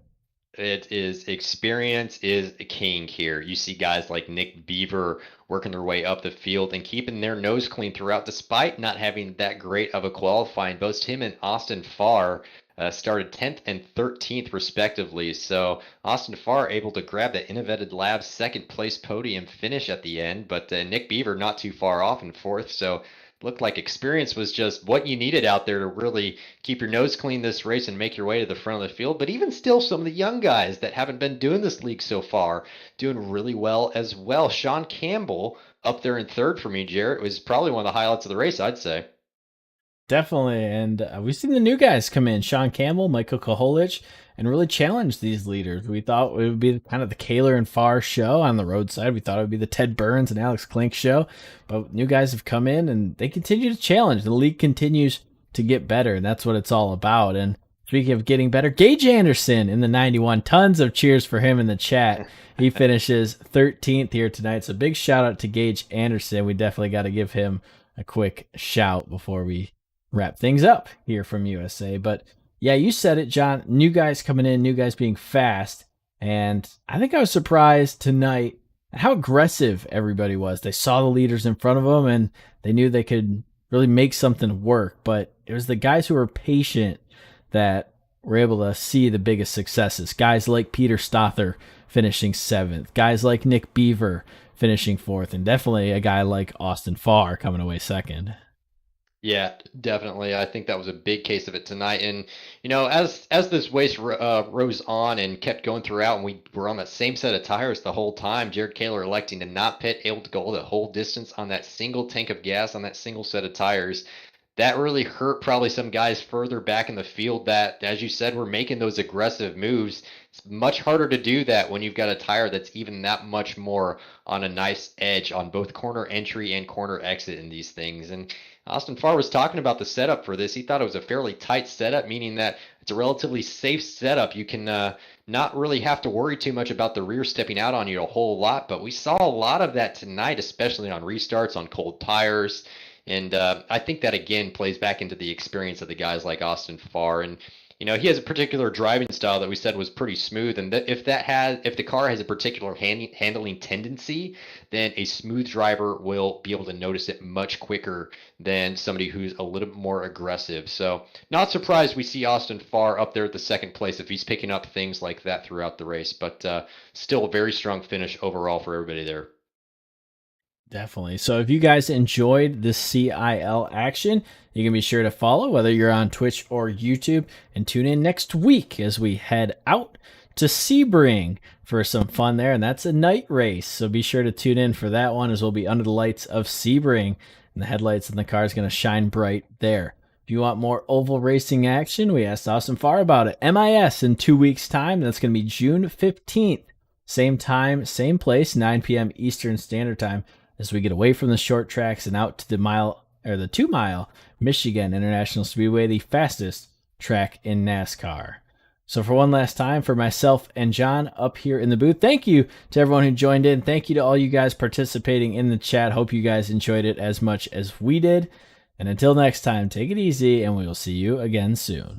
It is experience is king here. You see guys like Nick Beaver working their way up the field and keeping their nose clean throughout, despite not having that great of a qualifying. Both him and Austin Farr started 10th and 13th respectively. So Austin Farr able to grab that InnoVetted Labs second place podium finish at the end, but Nick Beaver not too far off in 4th. So looked like experience was just what you needed out there to really keep your nose clean this race and make your way to the front of the field. But even still, some of the young guys that haven't been doing this league so far doing really well as well. Sean Campbell up there in 3rd for me, Jarrett, was probably one of the highlights of the race, I'd say. Definitely, and we've seen the new guys come in, Sean Campbell, Michael Koholich, and really challenge these leaders. We thought it would be kind of the Kaler and Farr show on the roadside. We thought it would be the Ted Burns and Alex Klink show, but new guys have come in and they continue to challenge. The league continues to get better, and that's what it's all about. And speaking of getting better, Gage Anderson in the 91, tons of cheers for him in the chat. He finishes 13th here tonight, so big shout out to Gage Anderson. We definitely got to give him a quick shout before we wrap things up here from USA. But yeah, you said it, John. New guys coming in, new guys being fast. And I think I was surprised tonight at how aggressive everybody was. They saw the leaders in front of them and they knew they could really make something work. But it was the guys who were patient that were able to see the biggest successes. Guys like Peter Stother finishing 7th. Guys like Nick Beaver finishing 4th. And definitely a guy like Austin Farr coming away 2nd. Yeah, definitely. I think that was a big case of it tonight. And, as this race rose on and kept going throughout, and we were on that same set of tires the whole time, Jared Kaler electing to not pit, able to go the whole distance on that single tank of gas on that single set of tires. That really hurt probably some guys further back in the field that, as you said, were making those aggressive moves. It's much harder to do that when you've got a tire that's even that much more on a nice edge on both corner entry and corner exit in these things. And Austin Farr was talking about the setup for this. He thought it was a fairly tight setup, meaning that it's a relatively safe setup. You can not really have to worry too much about the rear stepping out on you a whole lot, but we saw a lot of that tonight, especially on restarts, on cold tires. And I think that, again, plays back into the experience of the guys like Austin Farr. And You know, he has a particular driving style that we said was pretty smooth, and that if the car has a particular handling tendency, then a smooth driver will be able to notice it much quicker than somebody who's a little bit more aggressive. So not surprised we see Austin Farr up there at the second place if he's picking up things like that throughout the race, but still a very strong finish overall for everybody there. Definitely. So if you guys enjoyed this CIL action, you can be sure to follow, whether you're on Twitch or YouTube, and tune in next week as we head out to Sebring for some fun there. And that's a night race. So be sure to tune in for that one, as we'll be under the lights of Sebring, and the headlights in the car is going to shine bright there. If you want more oval racing action, we asked Austin Farr about it. MIS in 2 weeks' time. That's going to be June 15th. Same time, same place, 9 p.m. Eastern Standard Time, as we get away from the short tracks and out to the 2 mile Michigan International Speedway, the fastest track in NASCAR. So for one last time, for myself and John up here in the booth, thank you to everyone who joined in. Thank you to all you guys participating in the chat. Hope you guys enjoyed it as much as we did. And until next time, take it easy, and we will see you again soon.